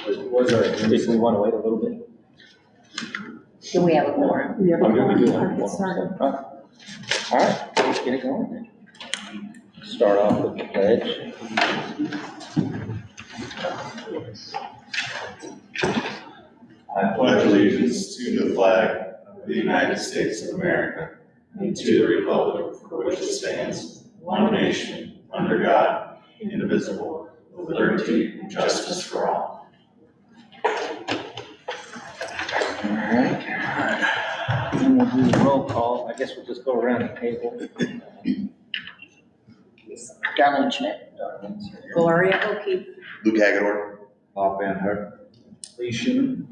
Was our agenda, so we want to wait a little bit? Do we have a quorum? We have a I mean, we do quorum. have Started. one. All right, let's get it going then. Start off with the pledge. I pledge allegiance to the flag of the United States of America and to the republic for which it stands, one nation, under God, indivisible, with liberty and justice for all. All right. And we'll do the roll call. I guess we'll just go around the table. Darlene Schmidt. Gloria O'Keefe. Luke Hagedorn. Bob Van Hert. Lee Schuman.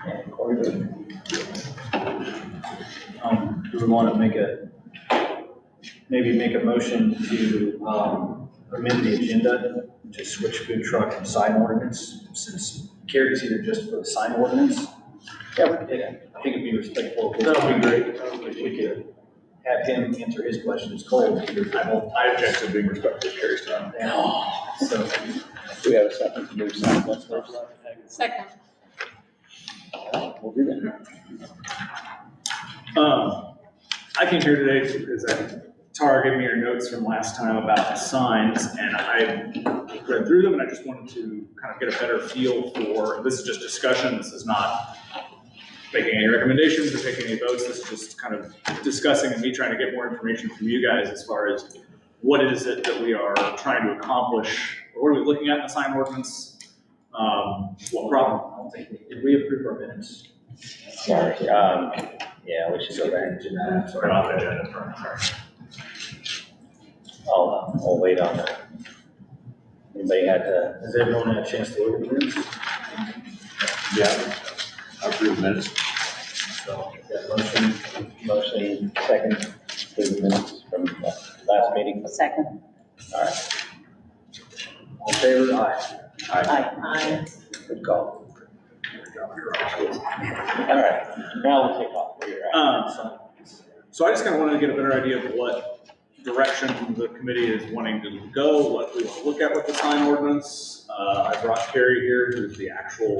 And Corey Wood. Do we want to maybe make a motion to amend the agenda to switch food truck and sign ordinance, since Carrie's here just for the sign ordinance? Yeah, I think it'd be respectful. That would be great. If we could have him answer his questions cold. I object to being respectful of Carrie's time. So, do we have a second to move sign ordinance? Second. We'll do that. I came here today because Tara gave me her notes from last time about signs, and I read through them, and I just wanted to kind of get a better feel for, this is just discussion, this is not making any recommendations or taking any votes, this is just kind of discussing and me trying to get more information from you guys as far as what is it that we are trying to accomplish, what are we looking at in the sign ordinance, what problem? I don't think, did we approve our minutes? Sorry, yeah, we should go back to that. Sorry, off the agenda, sorry. I'll wait on that. Has everyone had a chance to look at the minutes? Yeah. I approve the minutes. So, motion, second, approve the minutes from last meeting. Second. All right. All in favor? Aye. Aye. Good call. All right, now we'll take off where you're at. So I just kind of wanted to get a better idea of what direction the committee is wanting to go, what we want to look at with the sign ordinance. I brought Carrie here, who's the actual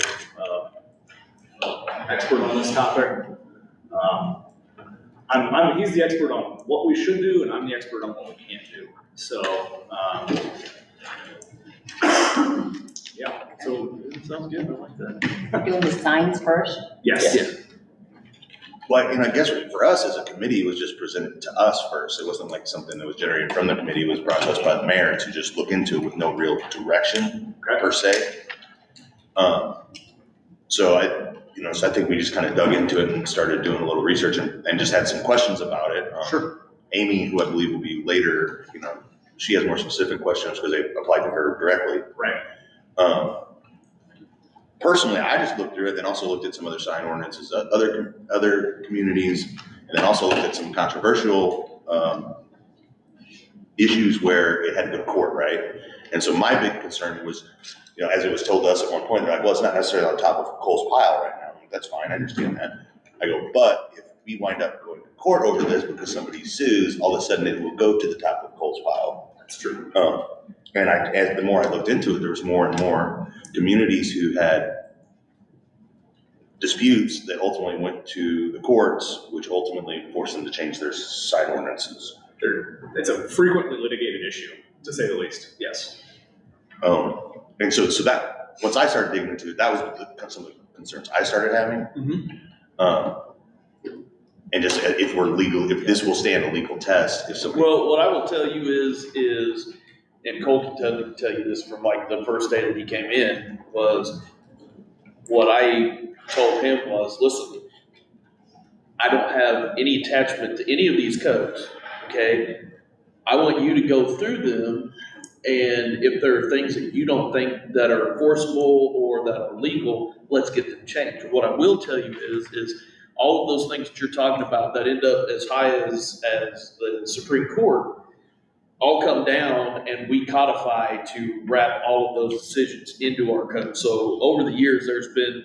expert on this topic. He's the expert on what we should do, and I'm the expert on what we can't do. So, yeah, so it sounds good, I like that. We're doing the signs first? Yes. Yes. Well, and I guess for us as a committee, it was just presented to us first. It wasn't like something that was generated from the committee. It was brought to us by the mayor to just look into with no real direction per se. So I think we just kind of dug into it and started doing a little research and just had some questions about it. Sure. Amy, who I believe will be later, she has more specific questions because they applied to her directly. Right. Personally, I just looked through it and also looked at some other sign ordinances, other communities, and then also looked at some controversial issues where it had to go to court, right? And so my big concern was, as it was told to us at one point, they're like, well, it's not necessarily on top of Cole's pile right now. That's fine, I understand that. I go, but if we wind up going to court over this because somebody sues, all of a sudden it will go to the top of Cole's pile. That's true. And as the more I looked into it, there was more and more communities who had disputes that ultimately went to the courts, which ultimately forced them to change their sign ordinances. It's a frequently litigated issue, to say the least. Yes. And so that once I started digging into it, that was some of the concerns I started having. Mm-hmm. And just if this will stand a legal test, if somebody. Well, what I will tell you is, and Cole can tell you this from like the first day that he came in, was what I told him was, listen, I don't have any attachment to any of these codes, okay? I want you to go through them, and if there are things that you don't think that are enforceable or that are legal, let's get them changed. What I will tell you is all of those things that you're talking about that end up as high as the Supreme Court all come down, and we codify to wrap all of those decisions into our code. So over the years, there's been,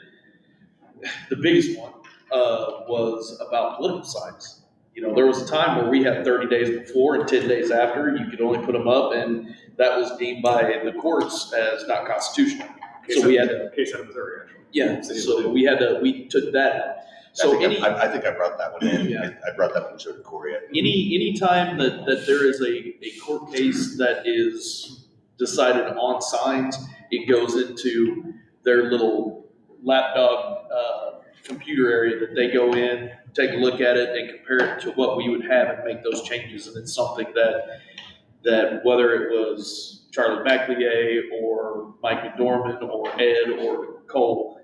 the biggest one was about political signs. There was a time where we had 30 days before and 10 days after. You could only put them up, and that was deemed by the courts as not constitutional. So we had to, Case out of Missouri, actually. yeah, so we took that out. So I think I brought that one in. Yeah. I brought that one to Corey. any time that there is a court case that is decided on signs, it goes into their little lapdog computer area that they go in, take a look at it, and compare it to what we would have and make those changes. And it's something that whether it was Charlie McLeay or Mike McDormand or Ed or Cole,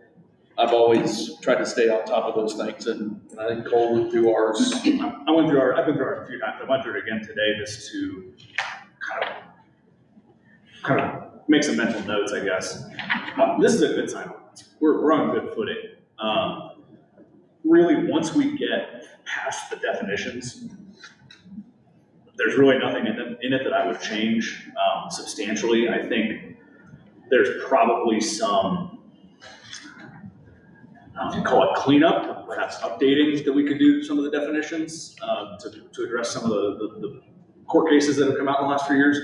I've always tried to stay on top of those things, and I think Cole went through ours. I've been through ours a few times. I went through it again today just to kind of make some mental notes, I guess. This is a good sign. We're on good footing. Really, once we get past the definitions, there's really nothing in it that I would change substantially. I think there's probably some, call it cleanup, perhaps updating that we could do some of the definitions to address some of the court cases that have come out in the last few years.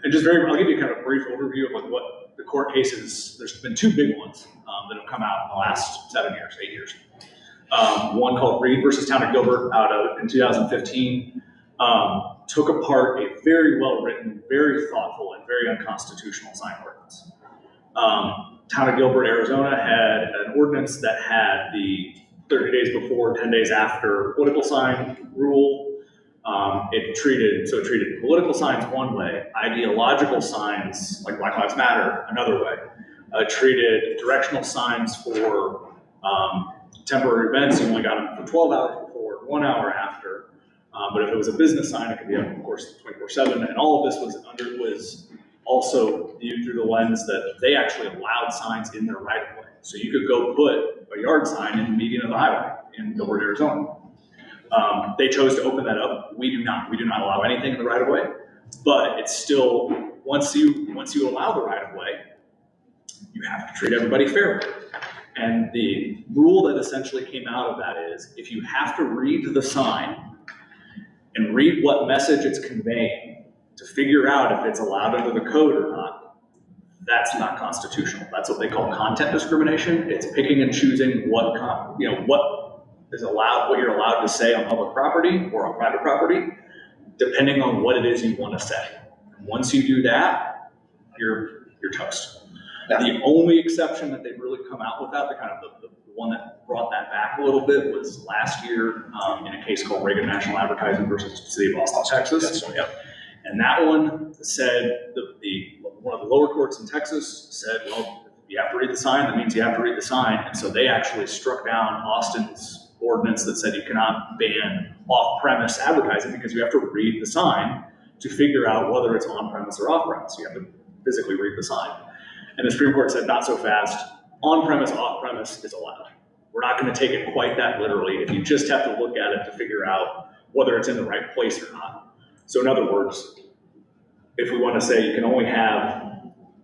And just I'll give you kind of a brief overview of like what the court cases, there's been two big ones that have come out in the last 8 years. One called Reed versus Town of Gilbert in 2015, took apart a very well-written, very thoughtful, and very unconstitutional sign ordinance. Town of Gilbert, Arizona had an ordinance that had the 30 days before, 10 days after political sign rule. It treated political signs one way, ideological signs like Black Lives Matter another way. Treated directional signs for temporary events, you only got them for 12 hours before, 1 hour after. But if it was a business sign, it could be up, of course, 24/7. And all of this was also viewed through the lens that they actually allowed signs in their right of way. So you could go put a yard sign in the median of the highway in Gilbert, Arizona. They chose to open that up. We do not. We do not allow anything in the right of way. But it's still, once you allow the right of way, you have to treat everybody fairly. And the rule that essentially came out of that is if you have to read the sign and read what message it's conveying to figure out if it's allowed under the code or not, that's not constitutional. That's what they call content discrimination. It's picking and choosing what is allowed, what you're allowed to say on public property or on private property, depending on what it is you want to say. And once you do that, you're toast. Yeah. The only exception that they've really come out with that, the one that brought that back a little bit, was last year in a case called Reagan National Advertising versus the City of Austin, Texas. And that one said, one of the lower courts in Texas said, well, if you have to read the sign, that means you have to read the sign. And so they actually struck down Austin's ordinance that said you cannot ban off-premise advertising because you have to read the sign to figure out whether it's on-premise or off-premise. You have to physically read the sign. And the Supreme Court said, not so fast. On-premise, off-premise is allowed. We're not going to take it quite that literally if you just have to look at it to figure out whether it's in the right place or not. So in other words, if we want to say you can only have,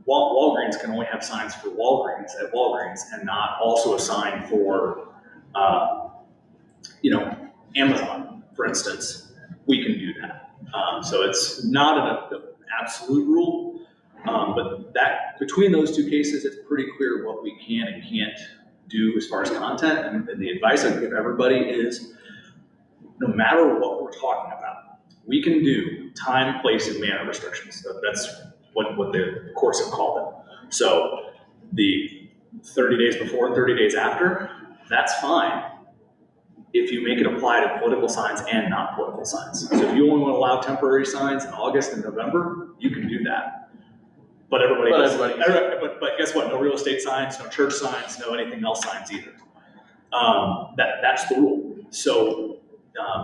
Walgreens can only have signs for Walgreens at Walgreens and not also a sign for, Amazon, for instance, we can do that. So it's not an absolute rule, but that between those two cases, it's pretty clear what we can and can't do as far as content. And the advice I give everybody is, no matter what we're talking about, we can do time, place, and manner restrictions. That's what the courts have called them. So the 30 days before and 30 days after, that's fine if you make it apply to political signs and not political signs. So if you only want to allow temporary signs in August and November, you can do that. But but guess what? No real estate signs, no church signs, no anything else signs either. That's the rule. So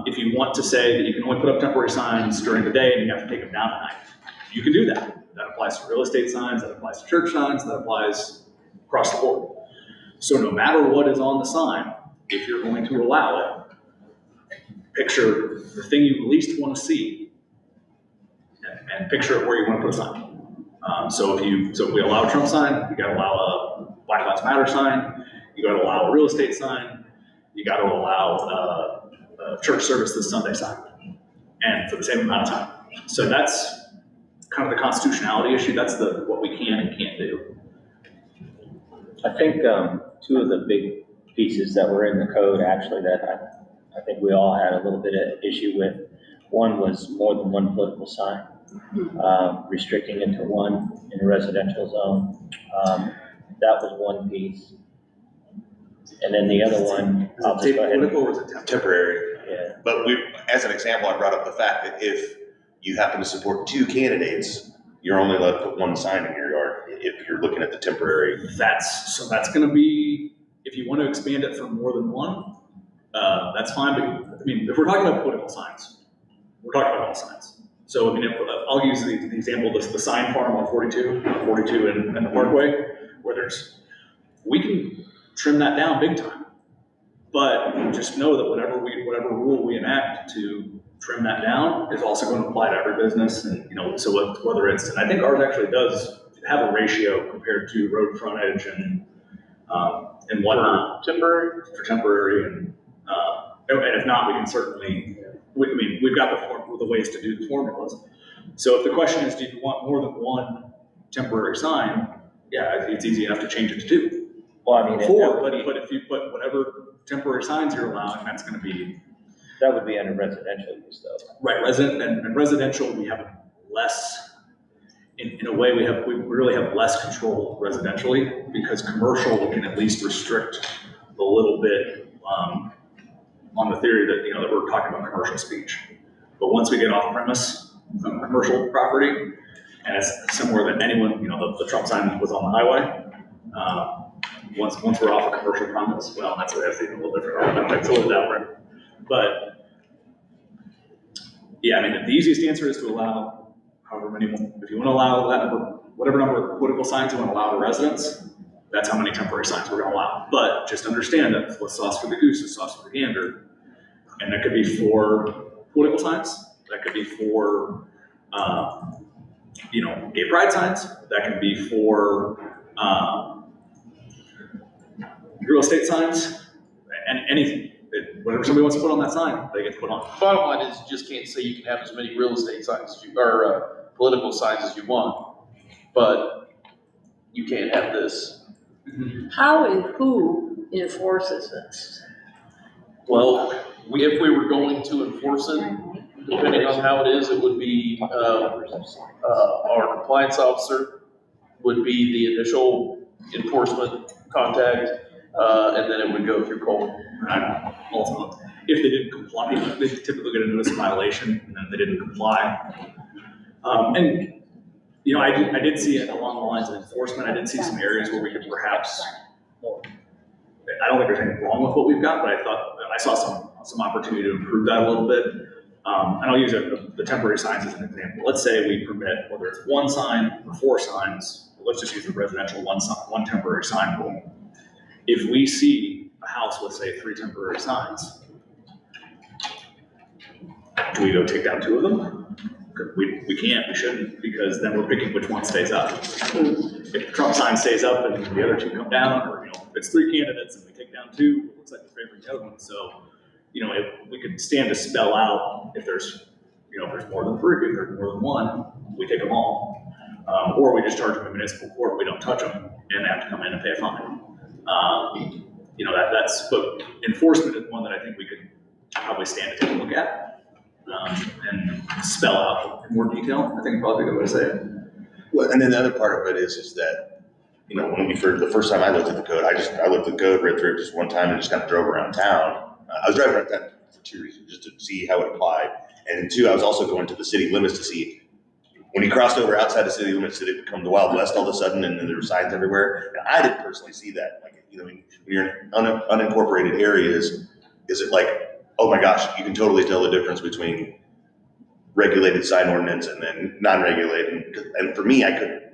if you want to say that you can only put up temporary signs during the day and you have to take them down at night, you can do that. That applies to real estate signs, that applies to church signs, that applies across the board. So no matter what is on the sign, if you're going to allow it, picture the thing you least want to see and picture where you want to put a sign. So if we allow a Trump sign, you got to allow a Black Lives Matter sign, you got to allow a real estate sign, you got to allow a church service this Sunday sign, and for the same amount of time. So that's kind of the constitutionality issue. That's what we can and can't do. I think two of the big pieces that were in the code actually that I think we all had a little bit of issue with. One was more than one political sign, restricting it to one in a residential zone. That was one piece. And then the other one, I'll just go ahead. Political or is it temporary? Temporary. Yeah, But as an example, I brought up the fact that if you happen to support two candidates, you're only allowed to put one sign in your yard if you're looking at the temporary. That's gonna be, if you want to expand it for more than one, that's fine, but, I mean, if we're talking about political signs, we're talking about all signs. So, I mean, I'll use the example, the sign farm on 42 and the Parkway, where we can trim that down big time. But just know that whatever rule we enact to trim that down is also going to apply to every business, and, so whether it's, and I think ours actually does have a ratio compared to road frontage and whatnot. For temporary, and if not, we can certainly, we've got the ways to do the formulas. So if the question is, do you want more than one temporary sign? Yeah, it's easy enough to change it to two. well, I mean, Four, but if you put whatever temporary signs you're allowing, that's gonna be, that would be under residential use though. right, and residential, we have less, in a way, we really have less control residentially, because commercial, we can at least restrict a little bit, on the theory that, that we're talking about commercial speech. But once we get off premise from commercial property, and it's somewhere that anyone, the Trump sign was on the highway, once we're off a commercial premise, well, that's even a little different. It's a little different. But yeah, I mean, the easiest answer is to allow however many, if you want to allow that number, whatever number of political signs you want to allow to residents, that's how many temporary signs we're going to allow. But just understand that what's sauce for the goose is sauce for the gander. And that could be for political signs. That could be for, gay pride signs. That can be for real estate signs, and anything. Whatever somebody wants to put on that sign, they get to put on. Bottom line is, you just can't say you can have as many real estate signs as or political signs as you want, but you can't have this. How and who enforces this? Well, if we were going to enforce it, depending on how it is, it would be, our compliance officer would be the initial enforcement contact, and then it would go through Cole. Ultimately, if they didn't comply, they typically get a notice of violation, and then they didn't comply. I did see it along the lines of enforcement. I did see some areas where we could perhaps, I don't think there's anything wrong with what we've got, but I saw some opportunity to improve that a little bit. And I'll use the temporary signs as an example. Let's say we permit, whether it's one sign or four signs, let's just use the residential one temporary sign rule. If we see a house with, say, 3 temporary signs, do we go take down 2 of them? We can't, we shouldn't, because then we're picking which one stays up. If the Trump sign stays up and the other 2 come down, or, if it's 3 candidates and we take down 2, it looks like we're favoring the other one. So, if we could stand to spell out if there's more than 3, if there's more than 1, we take them all. Or we just charge them in municipal court, we don't touch them, and they have to come in and pay a fine. But enforcement is one that I think we could probably stand to take a look at, and spell out in more detail. I think it's probably a good way to say it. Well, and then the other part of it is that, when the first time I looked at the code, I looked at the code, read through it just one time and just kind of drove around town. I was driving around town for 2 reasons, just to see how it applied. And 2, I was also going to the city limits to see when you crossed over outside the city limits, did it become the Wild West all of a sudden, and then there were signs everywhere? And I didn't personally see that. Like, when you're in unincorporated areas, is it like, oh my gosh, you can totally tell the difference between regulated sign ordinance and then non-regulated? And for me, I couldn't,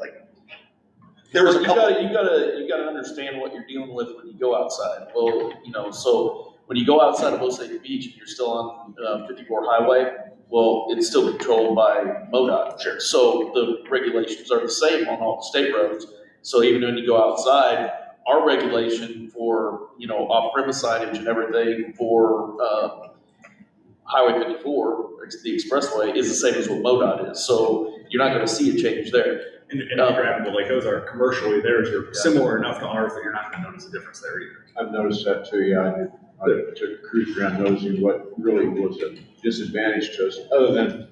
there was a couple. You gotta understand what you're dealing with when you go outside. Well, so when you go outside of Osage Beach and you're still on 54 Highway, well, it's still controlled by MoDOT. Sure. So the regulations are the same on all the state roads. So even when you go outside, our regulation for, off-premise signage and everything for Highway 54, the expressway, is the same as what MoDOT is. So you're not gonna see a change there. And if you grab Lake Ozark commercially, theirs are similar enough to ours that you're not gonna notice a difference there either. I've noticed that too, yeah. I took a cruise around noticing what really was a disadvantage to us, other than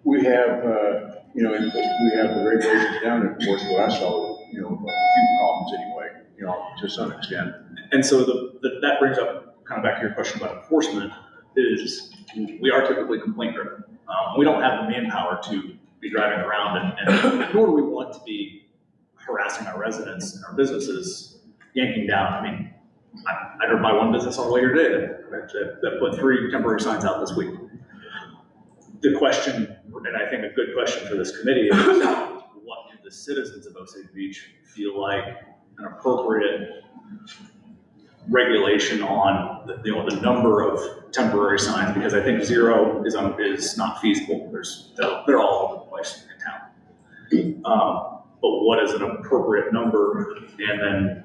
we have, we have the regulations down, and of course, what I saw, a few problems anyway, to some extent. And so that brings up, kind of back to your question about enforcement, is we are typically complaint driven. We don't have the manpower to be driving around and nor do we want to be harassing our residents and our businesses, yanking down. I mean, I drove by one business on the way here today that put 3 temporary signs out this week. The question, and I think a good question for this committee, is what do the citizens of Osage Beach feel like an appropriate regulation on the number of temporary signs? Because I think 0 is not feasible. They're all over the place in town. But what is an appropriate number, and then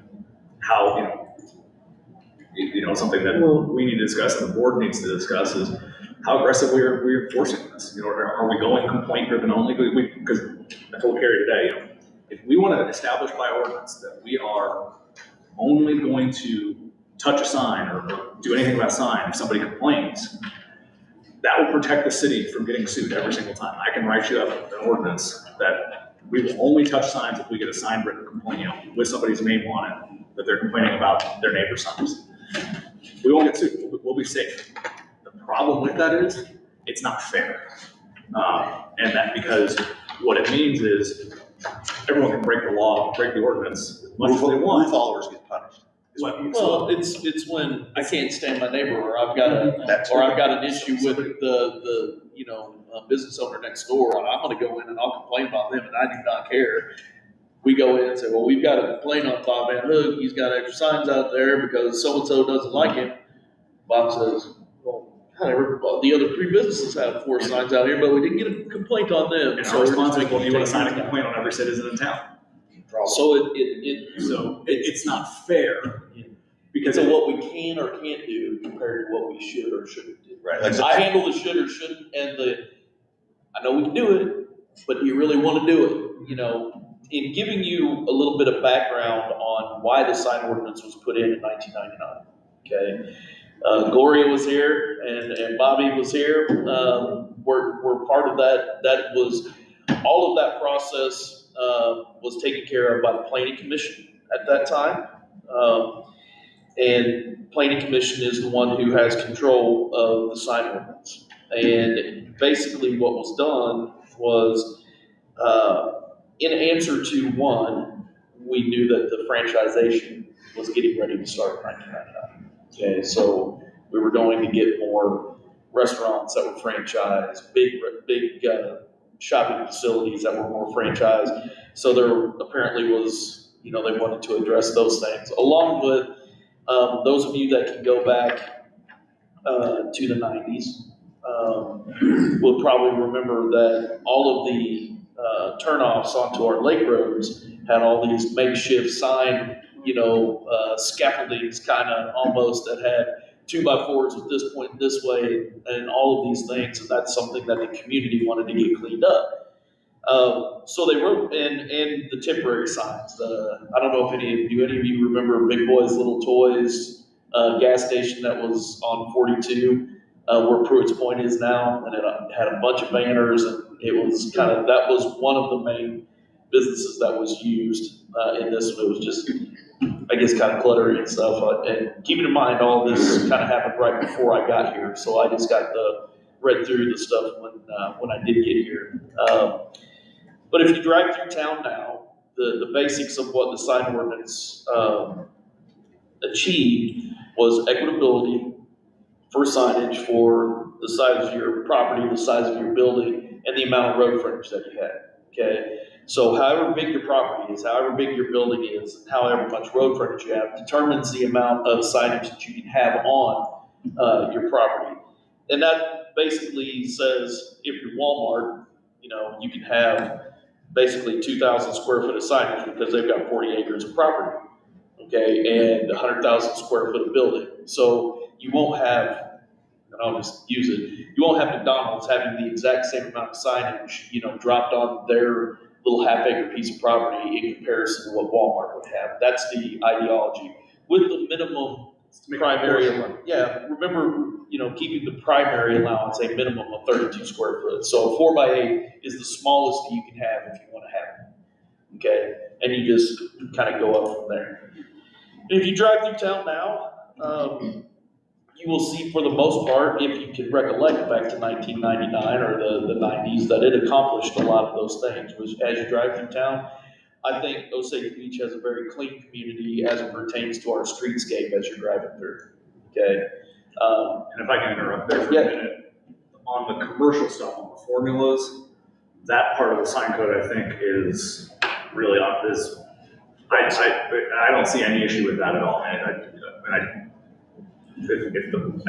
how, something that we need to discuss and the board needs to discuss is how aggressively are we enforcing this? Are we going complaint driven only? Because I told Carrie today, if we want to establish by ordinance that we are only going to touch a sign or do anything about a sign if somebody complains, that will protect the city from getting sued every single time. I can write you up an ordinance that we will only touch signs if we get a sign written complaint, with somebody's name on it, that they're complaining about their neighbor's signs. We won't get sued, we'll be safe. The problem with that is, it's not fair. And that because what it means is, everyone can break the law, break the ordinance, as much as they want. Rule followers get punished. Well, it's when I can't stand my neighbor, or I've got an issue with the business owner next door, and I'm gonna go in and I'll complain about them, and I do not care. We go in and say, well, we've got a complaint on Bob Van Hook, he's got extra signs out there because so-and-so doesn't like him. Bob says, well, the other 3 businesses have 4 signs out here, but we didn't get a complaint on them. And So our response is, well, you want to sign a complaint on every citizen in town. So it's not fair. Because so what we can or can't do compared to what we should or shouldn't do. Right. I handle the should or shouldn't, and I know we can do it, but do you really want to do it? In giving you a little bit of background on why the sign ordinance was put in 1999, okay? Gloria was here and Bobby was here. We're part of that. That was, all of that process was taken care of by the Planning Commission at that time. And Planning Commission is the one who has control of the sign ordinance. And basically what was done was, in answer to one, we knew that the franchisation was getting ready to start in 1999. Okay, so we were going to get more restaurants that were franchised, big shopping facilities that were more franchised. So there apparently was, they wanted to address those things, along with those of you that can go back to the 90s will probably remember that all of the turnoffs onto our lake roads had all these makeshift sign, scaffoldings kind of almost that had 2x4s at this point this way and all of these things, and that's something that the community wanted to get cleaned up. So they wrote in the temporary signs. I don't know if any of you remember Big Boys Little Toys gas station that was on 42 where Pruitt's Point is now, and it had a bunch of banners, and it was that was one of the main businesses that was used in this. It was just, I guess, kind of cluttery and stuff. And keeping in mind, all this kind of happened right before I got here, so I just got read through the stuff when I did get here. But if you drive through town now, the basics of what the sign ordinance achieved was equitability for signage for the size of your property, the size of your building, and the amount of road frontage that you had. Okay, so however big your property is, however big your building is, however much road frontage you have, determines the amount of signage that you can have on your property. And that basically says, if you're Walmart, you can have basically 2,000 square foot of signage because they've got 40 acres of property, okay, and 100,000 square foot of building. So you won't have and I'll just use it, you won't have McDonald's having the exact same amount of signage, dropped on their little half-acre piece of property in comparison to what Walmart would have. That's the ideology. With the minimum primary, yeah, remember, keeping the primary allowance a minimum of 32 square foot. So a 4x8 is the smallest that you can have if you want to have it. Okay, and you just kind of go up from there. And if you drive through town now, you will see, for the most part, if you can recollect back to 1999 or the 90s, that it accomplished a lot of those things. Which, as you drive through town, I think Osage Beach has a very clean community as it pertains to our streetscape as you're driving through. Okay. And if I can interrupt there for Yeah. a minute, on the commercial stuff, on the formulas, that part of the sign code, I think, is really obvious. I don't see any issue with that at all. I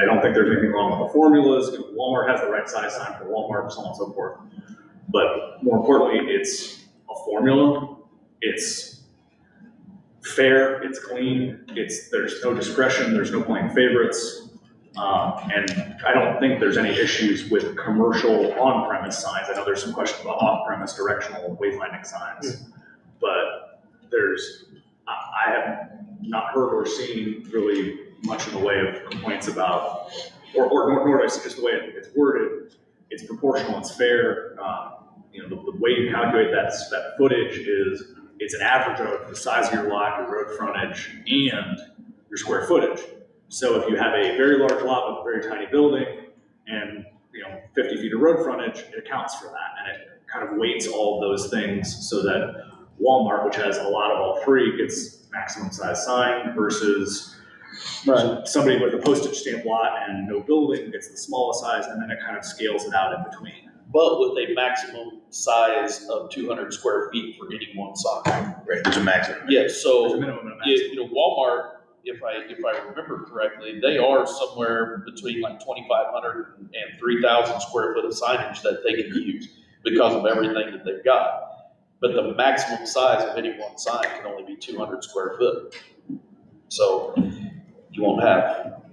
don't think there's anything wrong with the formulas. Walmart has the right size sign for Walmart, so on and so forth. But more importantly, it's a formula. It's fair. It's clean. There's no discretion. There's no playing favorites. And I don't think there's any issues with commercial on-premise signs. I know there's some questions about off-premise directional wayfinding signs, but I have not heard or seen really much in the way of complaints about, or nor do I see just the way it's worded. It's proportional, it's fair. The way you calculate that footage is it's an average of the size of your lot, your road frontage, and your square footage. So if you have a very large lot with a very tiny building and 50 feet of road frontage, it accounts for that, and it kind of weights all of those things so that Walmart, which has a lot of all three, gets maximum size sign versus somebody with a postage stamp lot and no building gets the smallest size, and then it kind of scales it out in between. But with a maximum size of 200 square feet for any one sign. Right, there's a maximum. Yeah, There's so a minimum and a maximum. Walmart, if I remember correctly, they are somewhere between like 2,500 and 3,000 square foot of signage that they can use because of everything that they've got. But the maximum size of any one sign can only be 200 square foot. So you won't have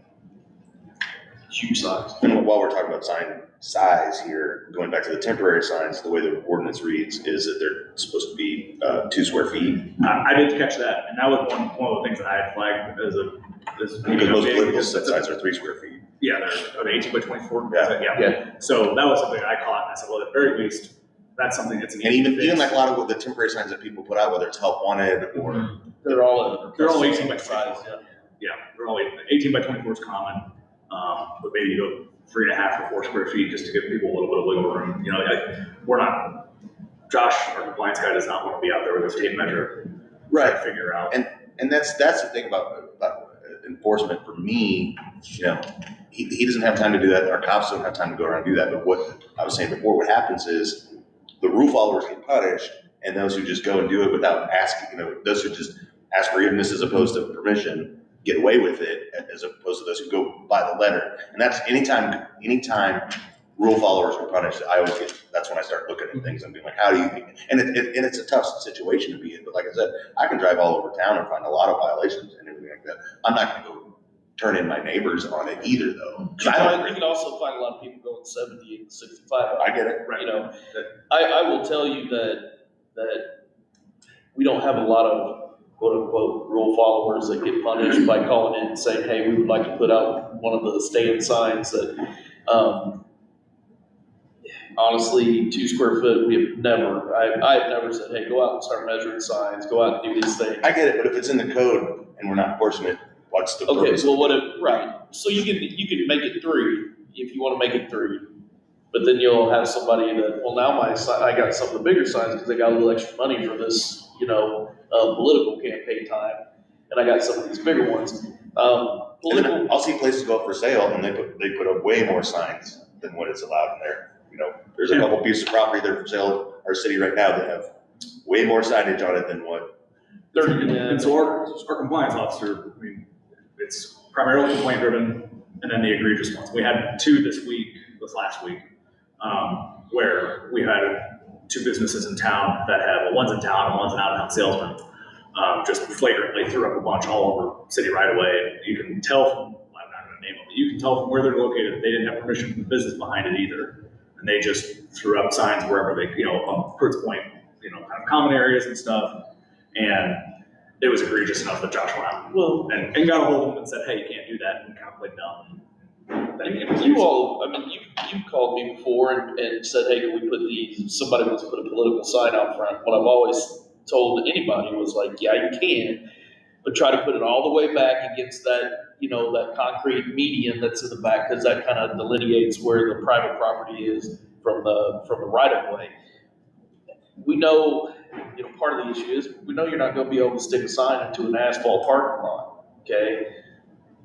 huge signs. And while we're talking about sign size here, going back to the temporary signs, the way the ordinance reads is that they're supposed to be 2 square feet. I did catch that, and that was one of the things that I had flagged as Because most political set signs are 3 square feet. Yeah, they're 18 by 24. Yeah. So that was something I caught, and I said, well, at the very least, that's something that's an And easy even fix. like a lot of the temporary signs that people put out, whether it's help wanted or They're all 18 by size. 24. Yeah, they're all 18 by 24 is common, but maybe you go 3.5 or 4 square feet just to give people a little bit of wiggle room. Josh, our compliance guy, does not want to be out there with his tape measure. Right. To figure out. And that's the thing about enforcement for me. He doesn't have time to do that. Our cops don't have time to go around and do that. But what I was saying before, what happens is the rule followers get punished, and those who just go and do it without asking, those who just ask forgiveness as opposed to permission, get away with it, as opposed to those who go by the letter. And that's anytime rule followers are punished, that's when I start looking at things and being like, how do you think? And it's a tough situation to be in. But like I said, I can drive all over town and find a lot of violations and everything like that. I'm not going to go turn in my neighbors on it either, though. You can also find a lot of people going 70 and 65. I get it. Right. I will tell you that we don't have a lot of quote unquote rule followers that get punished by calling in and saying, hey, we would like to put out one of the stand signs that, honestly, 2 square foot, I've never said, hey, go out and start measuring signs, go out and do these things. I get it, but if it's in the code and we're not enforcing it, what's the purpose? Okay, well, right. So you can make it 3 if you want to make it 3, but then you'll have somebody that, well, now I got some of the bigger signs because they got a little extra money for this, political campaign time, and I got some of these bigger ones. And then I'll see places go up for sale and they put up way more signs than what is allowed in there. There's a couple pieces of property that are for sale in our city right now that have way more signage on it than what. And so our compliance officer, it's primarily complaint driven, and then the egregious ones. We had 2 this last week, where we had 2 businesses in town that had, one's in town and one's an out-of-town salesman, just flagrantly threw up a bunch all over city right away. You can tell from, I'm not gonna name them. You can tell from where they're located, they didn't have permission from the business behind it either. And they just threw up signs wherever they, on Kurt's Point, kind of common areas and stuff. And it was egregious enough that Josh went out Well, and got a hold of him and said, hey, you can't do that, and kind of played dumb. you all, I mean, you called me before and said, hey, can we put somebody wants to put a political sign out front. What I've always told anybody was like, yeah, you can, but try to put it all the way back against that, that concrete median that's in the back, because that kind of delineates where the private property is from the right of way. We know, part of the issue is we know you're not going to be able to stick a sign into an asphalt parking lot, okay?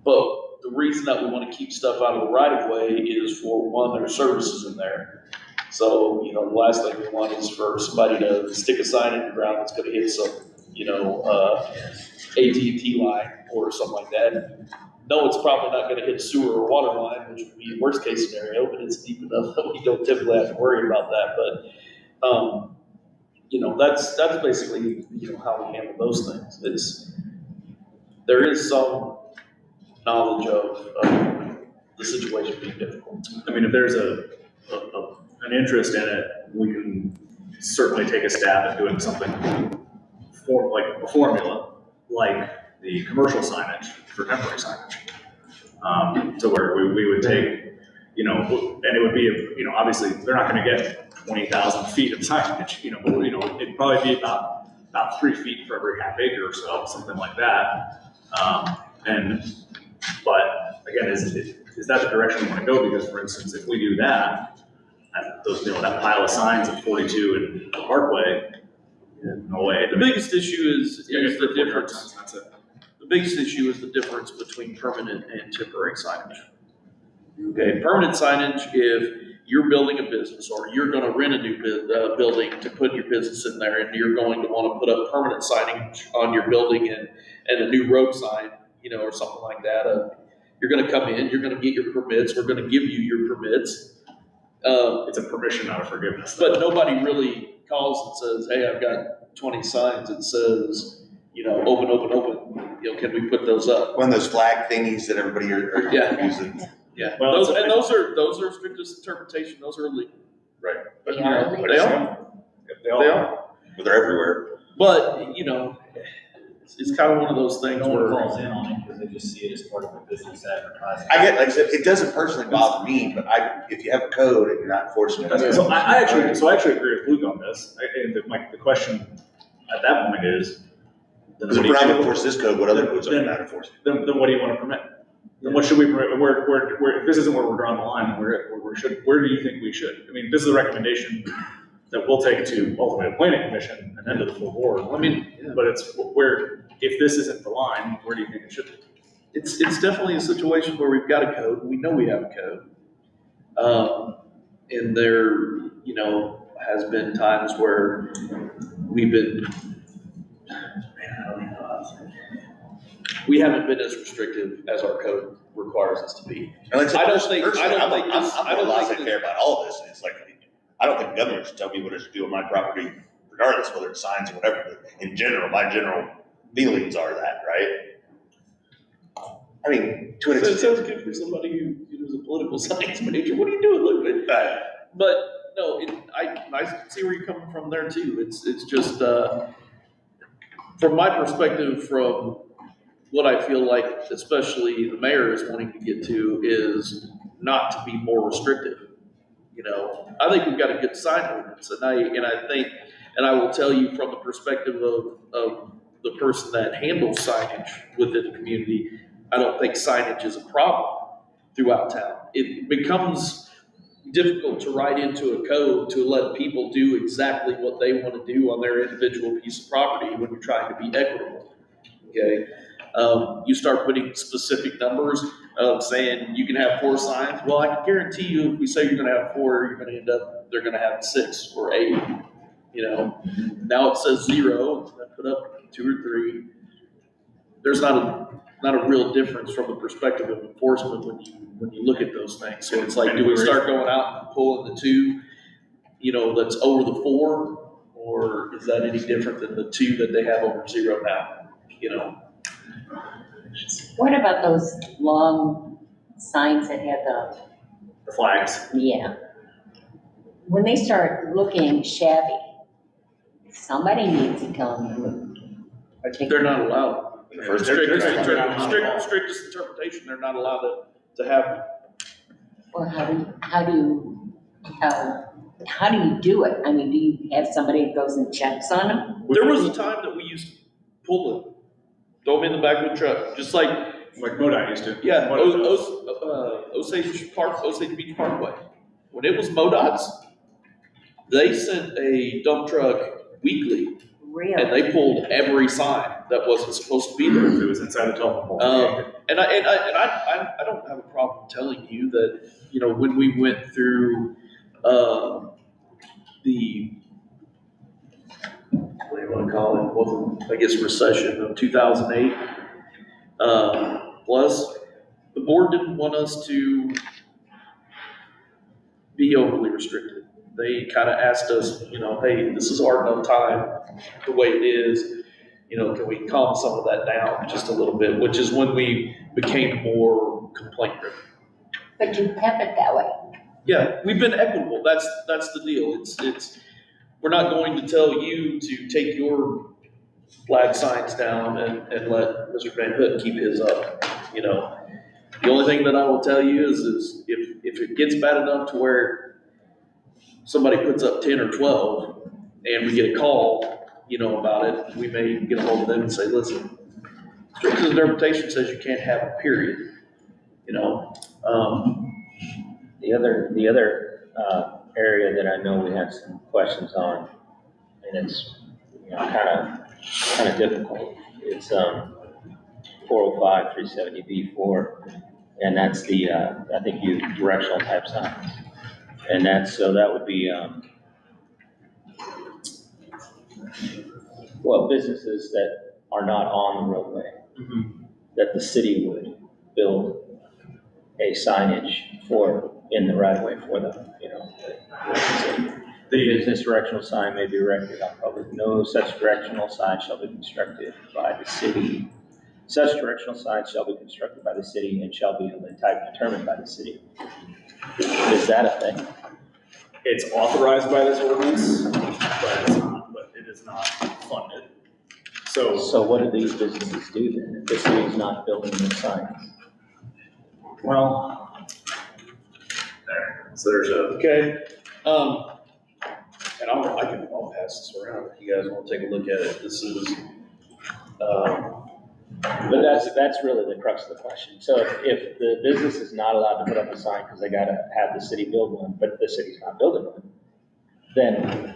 But the reason that we want to keep stuff out of the right of way is for one, there's services in there. So, the last thing we want is for somebody to stick a sign in the ground that's going to hit some, AT&T line or something like that. No, it's probably not going to hit sewer or water line, which would be a worst case scenario, but it's deep enough that we don't typically have to worry about that. But, that's basically, how we handle those things. There is some knowledge of the situation being difficult. I mean, if there's an interest in it, we can certainly take a stab at doing something like a formula, like the commercial signage for temporary signage. To where we would take, and it would be, obviously they're not going to get 20,000 feet of signage, but it'd probably be about 3 feet for every half acre or so, something like that. But again, is that the direction we want to go? Because for instance, if we do that, that pile of signs at 42 and Parkway, no way. The biggest issue is the difference. That's it. The biggest issue is the difference between permanent and temporary signage. Okay, permanent signage, if you're building a business or you're going to rent a new building to put your business in there, and you're going to want to put up permanent signage on your building and a new road sign, or something like that. You're going to come in, you're going to get your permits, we're going to give you your permits. It's a permission, not a forgiveness. But nobody really calls and says, hey, I've got 20 signs that says, open. Can we put those up? One of those flag thingies that everybody are Yeah. using. Yeah, Well, those are strictest interpretation, those are illegal. Right. But, They are illegal. They are. They all They are. are. but they're everywhere. But, it's kind of one of those things No one where, calls in on it because they just see it as part of their business advertising. Like I said, it doesn't personally bother me, but if you have a code and you're not enforcing it. So I actually agree with Luke on this. The question at that point is, then Because if what do we're not you- gonna enforce this code, what other codes are we not enforcing? then what do you want to permit? Then what should we permit? If this isn't where we're drawing the line, where do you think we should? I mean, this is a recommendation that we'll take to ultimately the planning commission and then to the full board. I mean, but it's if this isn't the line, where do you think it should be? it's definitely a situation where we've got a code, we know we have a code. And there, has been times where we've been, we haven't been as restrictive as our code requires us to be. And like I said, I don't think- personally, I don't think this- I'm I don't think laissez-faire about all this. It's like, I don't think the government should tell me what I should do on my property, regardless whether it's signs or whatever. But in general, my general feelings are that, right? I mean, to an So it extent. sounds good for somebody who's a political science major. What are you doing, Luke? But no, I see where you're coming from there too. It's just, from my perspective, from what I feel like, especially the mayor is wanting to get to, is not to be more restrictive. I think we've got a good sign ordinance, and I will tell you from the perspective of the person that handles signage within the community, I don't think signage is a problem throughout town. It becomes difficult to write into a code to let people do exactly what they want to do on their individual piece of property when you're trying to be equitable. Okay, you start putting specific numbers of saying you can have 4 signs. Well, I can guarantee you, if we say you're going to have 4, you're going to end up they're going to have 6 or 8. Now it says 0. I put up 2 or 3. There's not a real difference from the perspective of enforcement when you look at those things. So it's like, do we start going out and pulling the 2, that's over the 4, or is that any different than the 2 that they have over 0 now? What about those long signs that have The flags. yeah. When they start looking shabby, somebody needs to tell them to move. Or take. They're not allowed. The first Strictest interpretation, they're not allowed to have. Or how do you do it? I mean, do you have somebody that goes and checks on them? There was a time that we used to pull them, throw them in the back of the truck, just like, Like MoDOT used to. yeah, MoDOT. Osage Beach Parkway. When it was MoDOT's, they sent a dump truck weekly, and Really? they pulled every sign that wasn't supposed to be there. If it was inside the telephone pole. And I don't have a problem telling you that, you know, when we went through, the, what do you wanna call it, wasn't, I guess, recession of 2008, plus, the board didn't want us to be overly restricted. They kinda asked us, you know, hey, this is hard enough time, the way it is, you know, can we calm some of that down just a little bit, which is when we became more complaint driven. But you kept it that way. Yeah, we've been equitable, that's the deal, it's, we're not going to tell you to take your flag signs down and let Mr. Van Hook keep his up, you know. The only thing that I will tell you is if it gets bad enough to where somebody puts up 10 or 12 and we get a call, you know, about it, we may get a hold of them and say, listen, strict interpretation says you can't have a period, you know. The other area that I know we had some questions on, and it's, you know, kind of difficult. It's 405, 370B4, and that's the, I think directional type signs. And that would be, well, businesses that are not on the roadway, that the city would build a signage for in the right of way for them, you know. The business directional sign may be erected on public. No such directional sign shall be constructed by the city. Such directional signs shall be constructed by the city and shall be of the type determined by the city. Is that a thing? It's authorized by this ordinance, but it is not funded. So what do these businesses do then if the city's not building the signs? Well, there, so there's a, Okay, and I'll pass this around if you guys wanna take a look at it. This is, But that's really the crux of the question. So if the business is not allowed to put up a sign because they gotta have the city build one, but the city's not building one, then.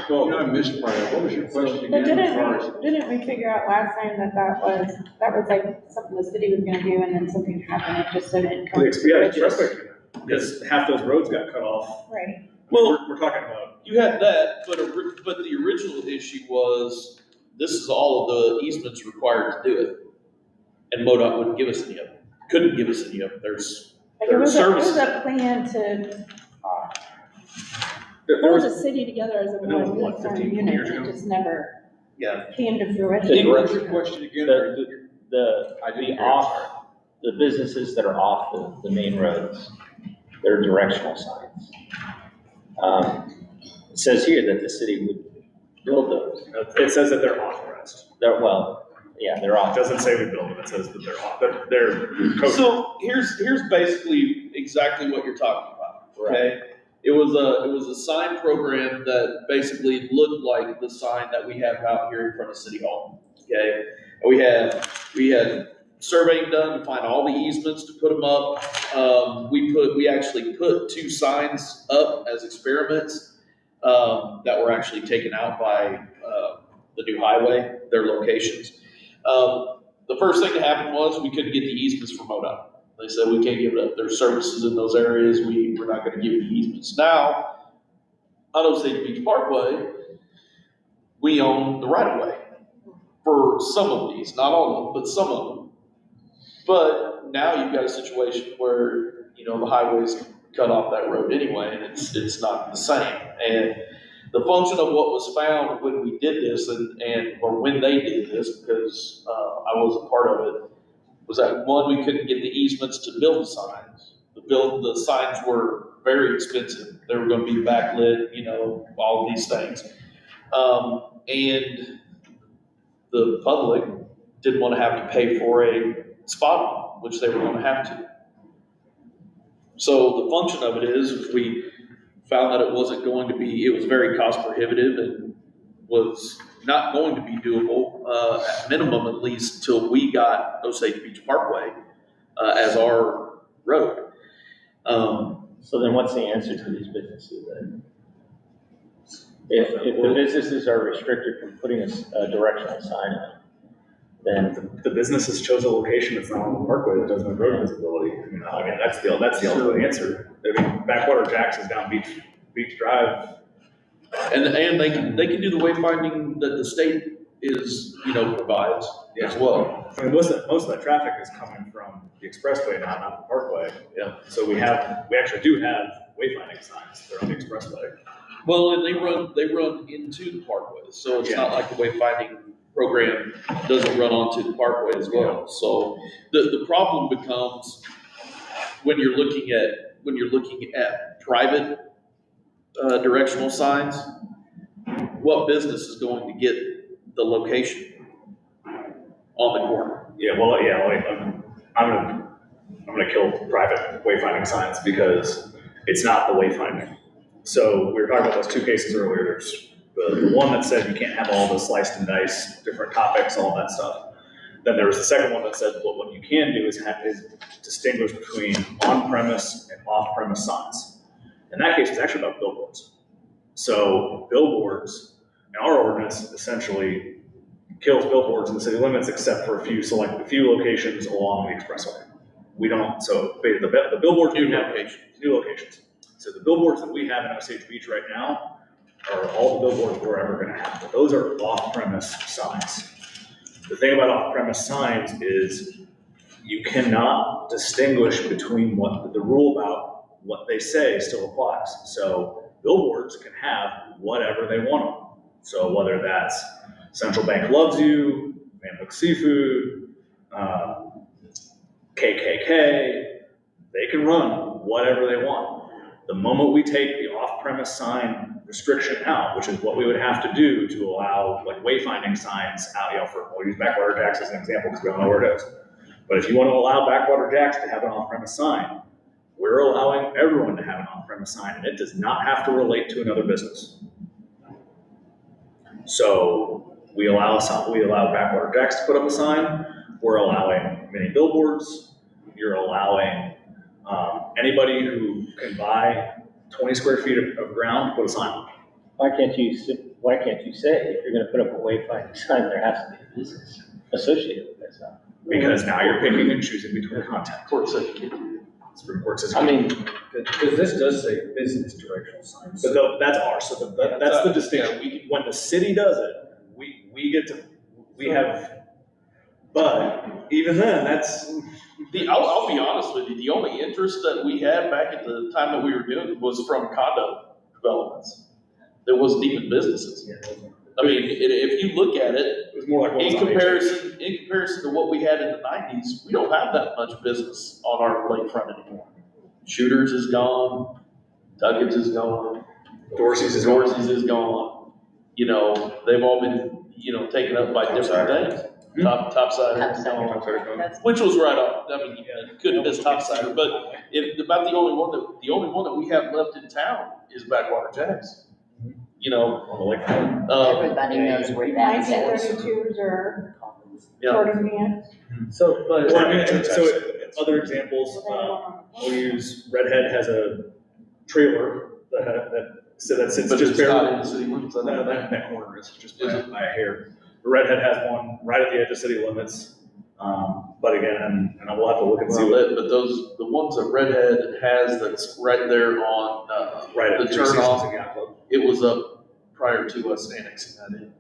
Well, I missed part of it. What was your question But again? as far as- didn't we figure out last time that was like something the city was gonna do and then something happened, it just didn't come. yeah, expressway, because half those roads got cut off. Right. well, We're talking about, you had that, but the original issue was, this is all of the easements required to do it. And MoDOT wouldn't give us any of them, couldn't give us any of them, Like there it are was services. a plan to there hold was, the city together as a I know, one like uniform 15 unit, years it ago. just never Yeah. came to The fruition. What was your question again? The businesses that are off the main roads, they're directional signs. It says here that the city would build those. it says that they're authorized. They're It off. doesn't say we build them, it says that they're code. So here's basically exactly what you're talking about, okay? It was a sign program that basically looked like the sign that we have out here in front of City Hall, okay? And we had surveying done to find all the easements to put them up. We actually put 2 signs up as experiments, that were actually taken out by, the new highway, their locations. The first thing that happened was we couldn't get the easements from MoDOT. They said, we can't give it up. There's services in those areas. We're not gonna give you the easements. Now, on Osage Beach Parkway, we own the right of way for some of these, not all of them, but some of them. But now you've got a situation where, you know, the highway's cut off that road anyway, and it's not the same. And the function of what was found when we did this or when they did this, because, I wasn't part of it, was that, one, we couldn't get the easements to build the signs. The signs were very expensive. They were gonna be backlit, you know, all these things. And the public didn't wanna have to pay for a spot on, which they were gonna have to. So the function of it is, if we found that it wasn't going to be, it was very cost prohibitive and was not going to be doable, at minimum at least, till we got Osage Beach Parkway, as our road. So then what's the answer to these businesses then? If the businesses are restricted from putting a directional sign up, then The businesses chose a location that's not on the parkway that doesn't have road visibility. I mean, that's the ultimate answer. I mean, Backwater Jacks is down Beach Drive. And they can do the wayfinding that the state is, you know, provides as well. I mean, most of that traffic is coming from the expressway now, not the parkway. Yeah. So we actually do have wayfinding signs. They're on the expressway. Well, and they run into the parkway, so it's not like the wayfinding program doesn't run onto the parkway as well. So the problem becomes when you're looking at private directional signs, what business is going to get the location on the corner? Yeah, well, I'm gonna kill private wayfinding signs because it's not the wayfinding. So we were talking about those two cases earlier. There's the one that said you can't have all the sliced and diced, different topics, all that stuff. Then there was the second one that said, well, what you can do is distinguish between on-premise and off-premise signs. In that case, it's actually about billboards. So billboards, in our ordinance, essentially kills billboards in the city limits except for a few locations along the expressway. We don't, so the billboards New we have, location. new locations. So the billboards that we have in Osage Beach right now are all the billboards we're ever gonna have, but those are off-premise signs. The thing about off-premise signs is you cannot distinguish between what the rule about what they say still applies. So billboards can have whatever they want on them. So whether that's Central Bank loves you, Van Hook Seafood, KKK, they can run whatever they want. The moment we take the off-premise sign restriction out, which is what we would have to do to allow like wayfinding signs out, we'll use Backwater Jacks as an example because we don't know where it is. But if you want to allow Backwater Jacks to have an off-premise sign, we're allowing everyone to have an off-premise sign, and it does not have to relate to another business. So we allow Backwater Jacks to put up a sign. We're allowing mini billboards. You're allowing anybody who can buy 20 square feet of ground, put a sign on. why can't you say, if you're gonna put up a wayfinding sign, there has to be a business associated with that sign? Because now you're picking and choosing between content. Court said you can't do Supreme Court says. I mean, Because this does say business directional signs. But that's ours, so that's the distinction. When the city does it, we have, but even then, that's. I'll be honest with you, the only interest that we had back at the time that we were doing it was from condo developments. There wasn't even businesses. I mean, if you look at it, It was more like what was in on comparison to what we had in the 90s, we don't have that much business on our lakefront anymore. Shooters is gone, Duckett's is gone, Dorsey's is is gone. You know, they've all been, you know, taken up by different things. Topside is gone, which was right off. I mean, you couldn't miss Topside, but about the only one that we have left in town is Backwater Jacks. You know, Everybody knows where that is. 1932s or yeah. Jordan Vans. So, but. Well, I mean, so other examples, we'll use Redhead has a trailer that sits But just it's not in barely. the city limits. I No, know. that corner is just by a hair. The Redhead has one right at the edge of city limits. But again, and I will have to look and see what. But the ones that Redhead has that's right there on, Right at the the Three Seasons turnoff, Yacht Club. it was up prior to us annexing that in.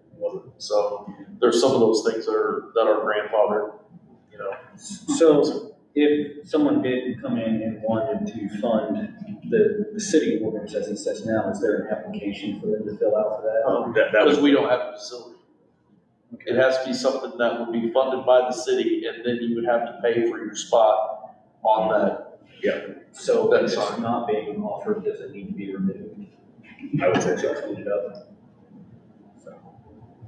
So there's some of those things that are grandfathered, you know. So if someone did come in and wanted to fund the city ordinance as it says now, is there an application for them to fill out for that? That was Because we don't have a facility. It has to be something that would be funded by the city, and then you would have to pay for your spot on that. So That's if it's fine. not being offered, does it need to be removed? I would say so, clean it up. So,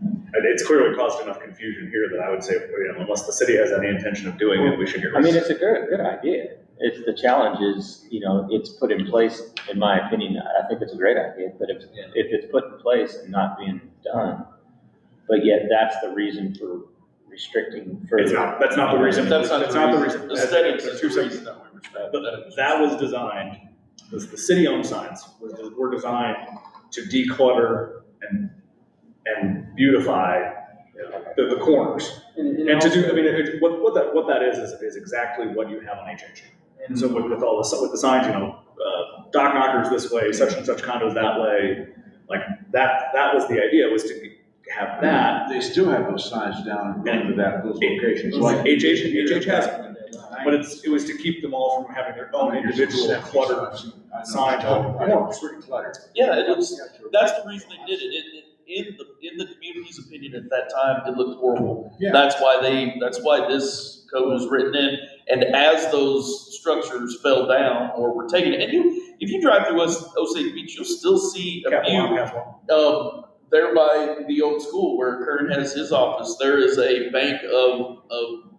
And it's clearly caused enough confusion here that I would say, unless the city has any intention of doing it, we should get rid I of mean, it. it's a good idea. It's, the challenge is, it's put in place, in my opinion, I think it's a great idea, but if it's put in place and not being done, but yet that's the reason for restricting further. It's not, that's not the reason. That's not That's the not the reason. reason. Aesthetics That's is two the separate- reason that we respect. But that was designed, the city-owned signs were designed to declutter and beautify the corners. And to do, I mean, what that is exactly what you have on HH. And so with all the, with the signs, dock knockers this way, such and such condos that way, like that was the idea, was to have that. They still have those signs down in those locations. Like HH has it. But it was to keep them all from having their own individual cluttered signs on the corners. Pretty cluttered. Yeah, it was, that's the reason they did it. In the community's opinion at that time, it looked horrible. Yeah. That's why this code was written in. And as those structures fell down or were taken, and if you drive through Osage Beach, you'll still see a Capital few. has one. There by the old school where Kern has his office, there is a bank of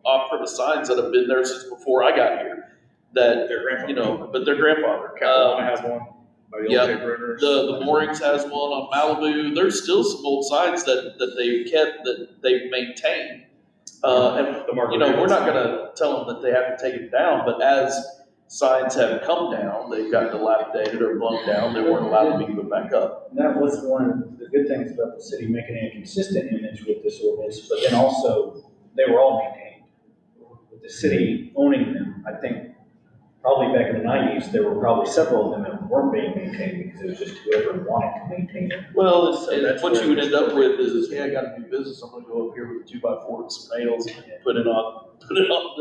off-premise signs that have been there since before I got here. That, Their grandfather. but their grandfather. Capital has one. By the yeah, old tape runners. The Moorings has one on Malibu. There's still some old signs that they've kept, that they've maintained. And, The Margaritaville we're not sign. gonna tell them that they have to take it down, but as signs have come down, they've got dilapidated or blown down, they weren't allowed to be put back up. And that was one of the good things about the city making a consistent image with this ordinance, but then also, they were all maintained. With the city owning them, I think, probably back in the 90s, there were probably several of them that weren't being maintained because it was just whoever wanted to maintain it. Well, So and that's what where you would it's- end up with is, hey, I got a new business, I'm gonna go up here with a 2x4 and some nails and put it on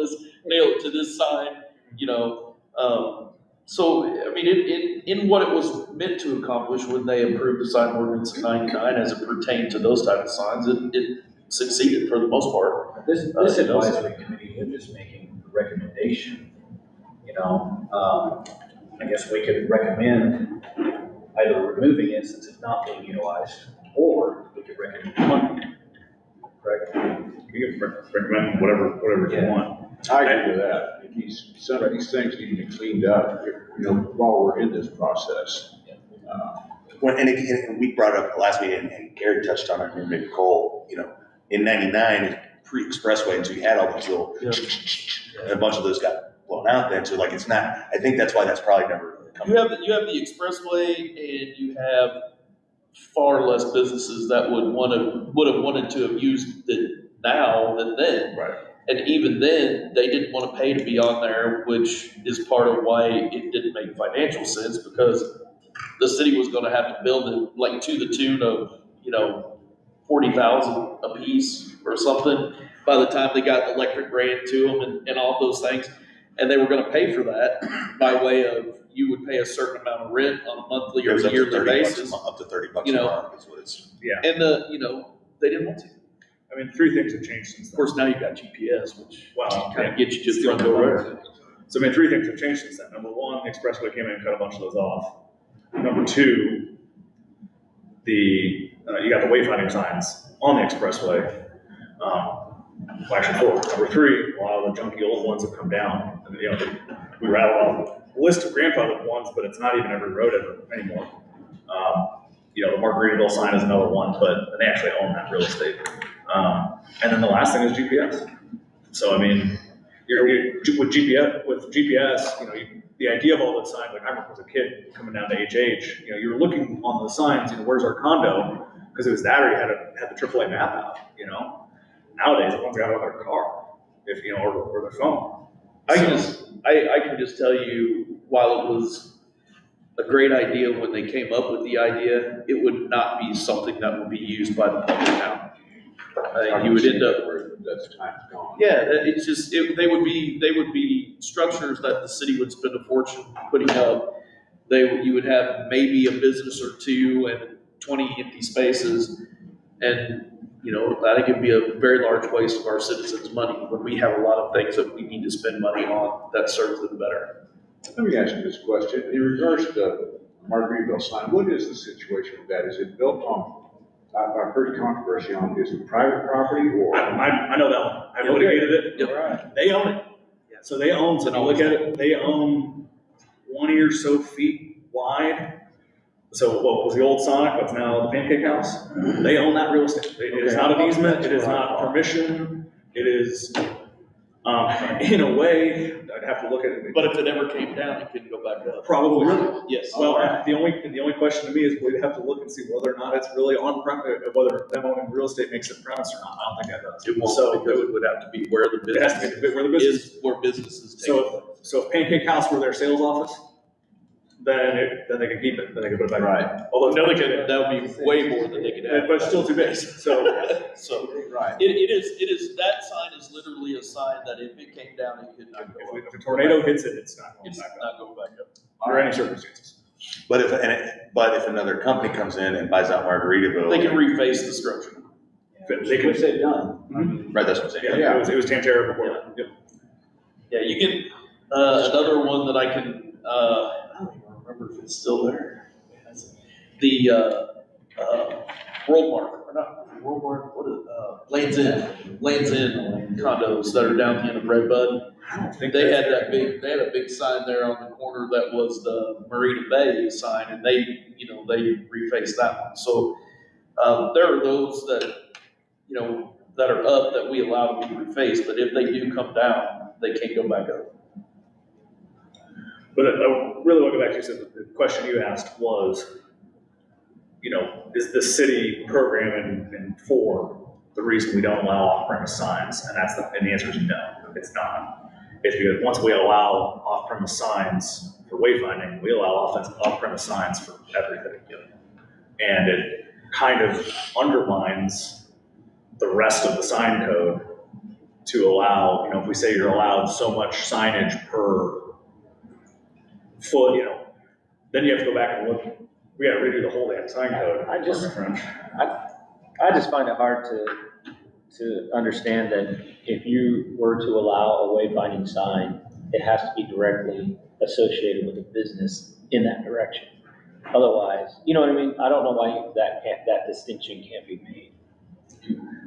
this, nail it to this sign, So, I mean, in what it was meant to accomplish when they approved the sign ordinance in '99 as it pertained to those type of signs, it succeeded for the most part. This Those- advisory committee, they're just making a recommendation, I guess we could recommend either removing it since it's not being utilized, or we could recommend funding it, correct? You can recommend whatever you Yeah. want. I agree with that. Some of these things need to be cleaned up, while we're in this process. And we brought it up at the last meeting, and Gary touched on it, and maybe Cole, in '99, pre-expressway, and so you had all these little, and a bunch of those got blown out then, so like, it's not, I think that's why that's probably never come. You have the expressway, and you have far less businesses that would have wanted to have used it now than then. Right. And even then, they didn't want to pay to be on there, which is part of why it didn't make financial sense, because the city was going to have to build it like to the tune of, 40,000 a piece or something by the time they got electric ran to them and all those things. And they were going to pay for that by way of, you would pay a certain amount of rent on a monthly It or was up to yearly 30 bucks a basis. month, up to 30 bucks You a know. month is what it's. And they didn't want to. I mean, three things have changed since Of then. course, now you've got GPS, which Well, kind of gets you to the Still front door. right. So I mean, three things have changed since then. Number one, the expressway came in and cut a bunch of those off. Number two, you got the wayfinding signs on the expressway. Well, actually four. Number three, a lot of the junky old ones have come down. And, we rattled off a list of grandfathered ones, but it's not even every road anymore. The Margaritaville sign is another one, but they actually own that real estate. And then the last thing is GPS. So, I mean, with GPS, the idea of all those signs, like I remember as a kid coming down to HH, you were looking on the signs, where's our condo? Because it was that or you had the AAA map out, Nowadays, everyone's got it on their car, or their phone. I can just tell you, while it was a great idea when they came up with the idea, it would not be something that would be used by the public now. You would end up. That's time gone. Yeah, it's just, they would be structures that the city would spend a fortune putting up. You would have maybe a business or two and 20 empty spaces, and you know, I think it'd be a very large waste of our citizens' money when we have a lot of things that we need to spend money on that serve them better. Let me ask you this question. In regards to the Margaritaville sign, what is the situation with that? Is it built on, I've heard controversy on, is it private property or? I know that one. I litigated it. Yep. Right. They own it. So they own, so if you look at it, they own 20 or so feet wide. So what was the old Sonic, what's now the Pancake House? They own that real estate. It is not an easement, it is not permission, it is, in a way, I'd have to look at it. But if it ever came down, it could go back up. Probably. Yes. Well, the only question to me is we'd have to look and see whether or not it's really on premise, whether them owning real estate makes it premise or not. I don't think that does. It won't, So because it would have to be where the it has to business be where the business. is, where businesses take it. So if Pancake House were their sales office, then they can keep it, then they can put it back. Right. Although No, that would be way more than they could have. but it's still too big, so. So, Right. it is, that sign is literally a sign that if it came down, it could not go up. If a tornado hits it, it's not going It's back up, not going back up. under any circumstances. But if another company comes in and buys out Margaritaville. They can reface the structure. They could say done. Right, that's what I'm saying. Yeah, it was Tantera before. Yep. Yeah, you can, another one that I can, I don't even remember if it's still there. The, Worldmark, or not, Worldmark, what is, Lands End condos that are down at the end of Redbud. I don't think They had a big sign there on the corner that was the Marina Bay sign, and they refaced that one. So, there are those that, that are up that we allow to be refaced, but if they do come down, they can't go back up. But really what go back to, so the question you asked was, is the city program and for the reason we don't allow off-premise signs? And the answer is no, it's not. It's because once we allow off-premise signs for wayfinding, we allow off-premise signs for everything. And it kind of undermines the rest of the sign code to allow, if we say you're allowed so much signage per foot, then you have to go back and look, we gotta redo the whole damn sign code. I just find it hard to understand that if you were to allow a wayfinding sign, it has to be directly associated with a business in that direction. Otherwise, you know what I mean? I don't know why that distinction can't be made.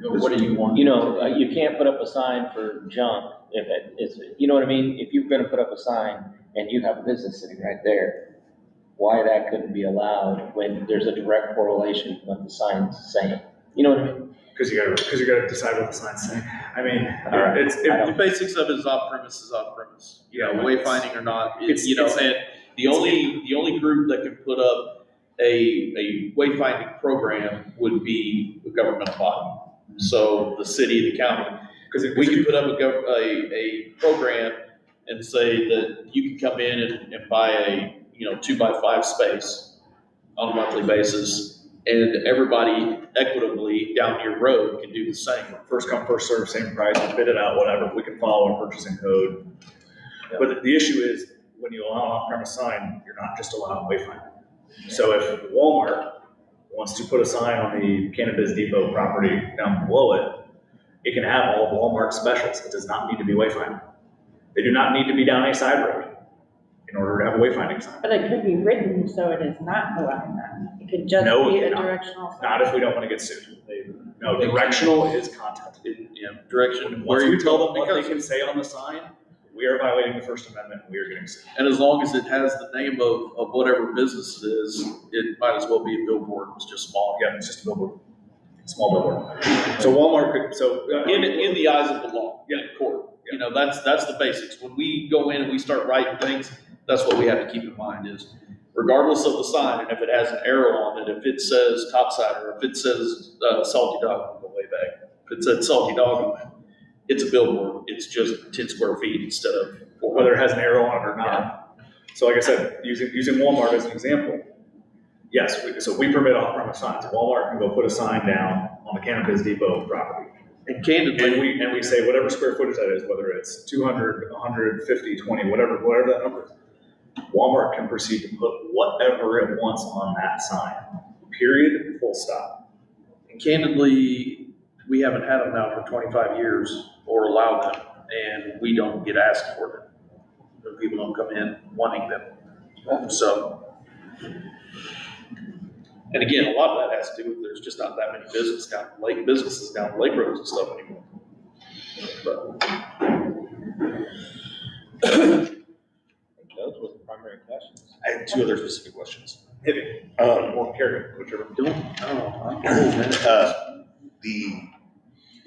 What do you want? You can't put up a sign for junk if it's, you know what I mean? If you're gonna put up a sign and you have a business sitting right there, why that couldn't be allowed when there's a direct correlation with what the sign's saying? You know what I mean? Because you gotta decide what the sign's saying. I mean, All right. The basics of it is off premise is off premise. Wayfinding or not, and the only group that can put up a wayfinding program would be a governmental body. So the city, the county, because we can put up a program and say that you can come in and buy a 2x5 space on a monthly basis, and everybody equitably down your road can do the same. First come, first serve, same price, bid it out, whatever. We can follow our purchasing code. Yeah. But the issue is, when you allow an off-premise sign, you're not just allowing wayfinding. So if Walmart wants to put a sign on the Cannabis Depot property down below it, it can have all of Walmart's specials. It does not need to be wayfinding. They do not need to be down a side road in order to have a wayfinding sign. But it could be written so it is not allowing that. It could just No, be it a cannot. directional sign. Not if we don't want to get sued. No, directional is content. Direction. Once we tell them what they because- can say on the sign, we are violating the First Amendment, we are getting sued. And as long as it has the name of whatever business it is, it might as well be a billboard. It's just small. Yeah, it's just a billboard, small billboard. So Walmart could, In the eyes of the law, in court. That's the basics. When we go in and we start writing things, that's what we have to keep in mind is regardless of the sign, and if it has an arrow on it, if it says Topsider, if it says Salty Dog, I'll go way back. If it said Salty Dog on it, it's a billboard. It's just 10 square feet instead of 400. whether it has an arrow on it or not. So like I said, using Walmart as an example, yes, so we permit off-premise signs. Walmart can go put a sign down on the Cannabis Depot property. And candidly, And we say whatever square footage that is, whether it's 200, 150, 20, whatever that number is, Walmart can proceed to put whatever it wants on that sign. Period, full stop. And candidly, we haven't had them now for 25 years or allowed them, and we don't get asked for them. The people don't come in wanting them. So, and again, a lot of that has to do with there's just not that many businesses down lake roads and stuff anymore. But, Those were the primary questions. I had two other specific questions. Hit it, or carry it, whichever. The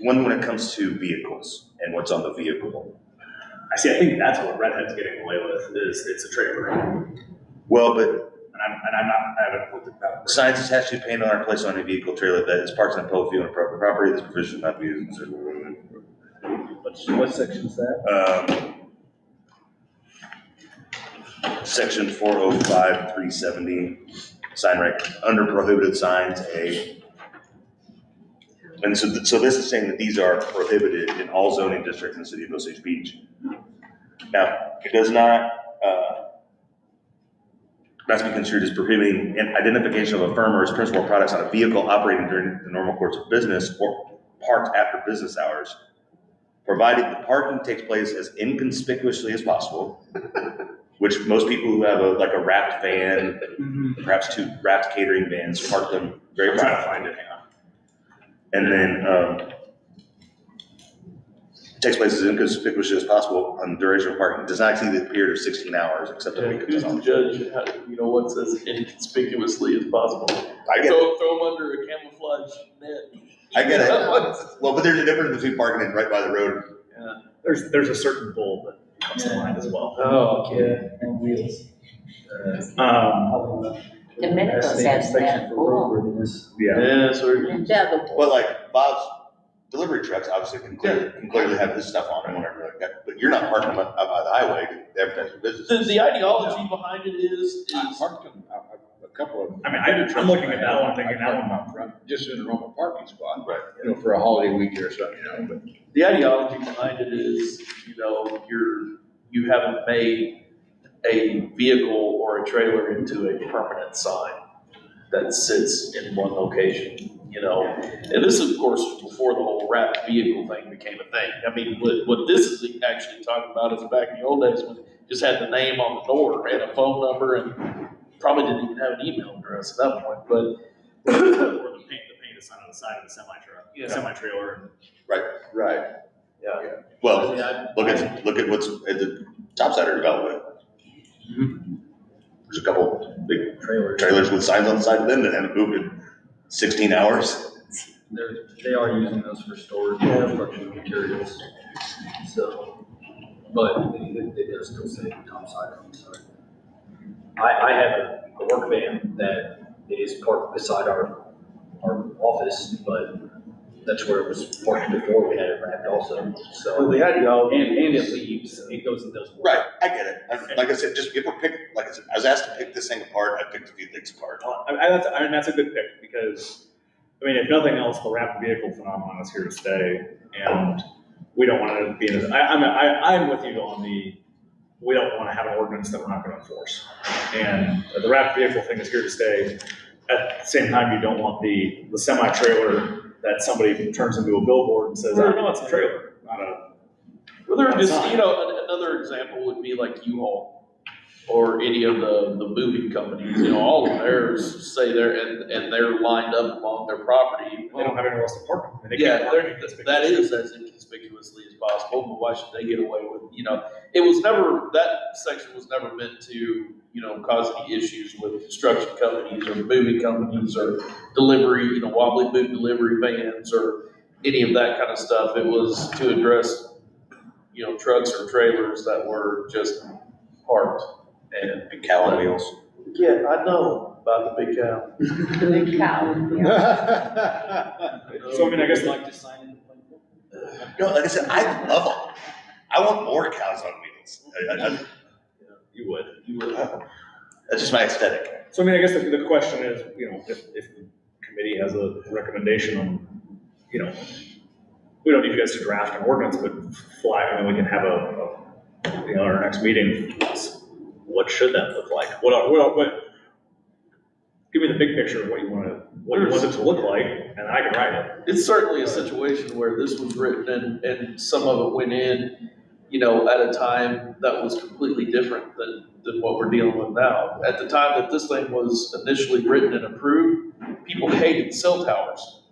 one when it comes to vehicles and what's on the vehicle. I think that's what Redhead's getting away with, is it's a trailer. And Well, but I haven't looked at that. signs attached to paint on or placed on a vehicle trailer that is parked in a public field on private property, this provision should not be used. What section's that? Section 405, 370, sign right, under prohibited signs, A. And so this is saying that these are prohibited in all zoning districts in the city of Osage Beach. Now, it does not be construed as prohibiting an identification of a firm or its principal products on a vehicle operating during the normal course of business or parked after business hours, provided the parking takes place as inconspicuously as possible, which most people who have a wrapped van, perhaps 2 wrapped catering vans, park them very I'm trying to properly. find it, hang on. And then takes place as inconspicuously as possible on the duration of parking, does not exceed the period of 16 hours, except a week. who's the judge, what's as inconspicuously as possible? I get it. Throw them under a camouflage net. I get it. Well, but there's a difference between parking and right by the road. There's a certain bull that comes to mind as well. Oh, okay. And wheels. Dominicos has that bull. Yeah. Yeah, so Yeah, the But like Bob's delivery trucks obviously can clearly have his stuff on it, whatever like that. But you're not parking them out by the highway to advertise your business. the ideology behind it is I parked them, a couple of them. I mean, I'm looking at that one, thinking that one. out front, just in a normal parking spot. Right. For a holiday weekend or something, but. the ideology behind it is, you haven't made a vehicle or a trailer into a permanent sign that sits in one location, And this is, of course, before the whole wrapped vehicle thing became a thing. I mean, what this is actually talking about is back in the old days when it just had the name on the door and a phone number and probably didn't even have an email address at that point, but. Or the paint is on the side of the Yeah. semi-trailer. Right. Well, look at what's at the topsider development. There's a couple big trailers with signs on the side of them that haven't moved in 16 hours. They are using those for storage and construction materials, so, but it does still say topside on the side. I have a work van that is parked beside our office, but that's where it was parked before we had it wrapped also, so. The ideology. And it leaves, it goes and does work. Right, I get it. Like I said, just if we're picking, like I said, I was asked to pick this thing apart, I picked a few things apart. That's a good pick, because, if nothing else, the wrapped vehicle phenomenon is here to stay, and we don't want to be in I'm with you on we don't want to have an ordinance that we're not going to enforce. And the wrapped vehicle thing is here to stay. At the same time, you don't want the semi-trailer that somebody turns into a billboard and says, oh, no, it's a trailer, not a. Well, they're just, another example would be like U-Haul or any of the moving companies, all of theirs say and they're lined up along their property. They don't have anywhere else to park them. And they Yeah, can't park inconspicuously. that is as inconspicuously as possible, but why should they get away with, it was never, that section was never meant to, cause any issues with construction companies or moving companies or delivery, wobbly boot delivery vans or any of that kind of stuff. It was to address, trucks or trailers that were just parked. And big cow on wheels. Yeah, I know about the big cow. Big cow. So, I guess Like to sign in the plan? No, like I said, I love them. I want more cows on wheels. you would. That's just my aesthetic. So, I guess the question is, if the committee has a recommendation on, we don't need you guys to draft an ordinance, but we can have our next meeting, what should that look like? give me the big picture of what you want it to look like, and I can write it. It's certainly a situation where this was written and some of it went in, you know, at a time that was completely different than what we're dealing with now. At the time that this thing was initially written and approved, people hated cell towers.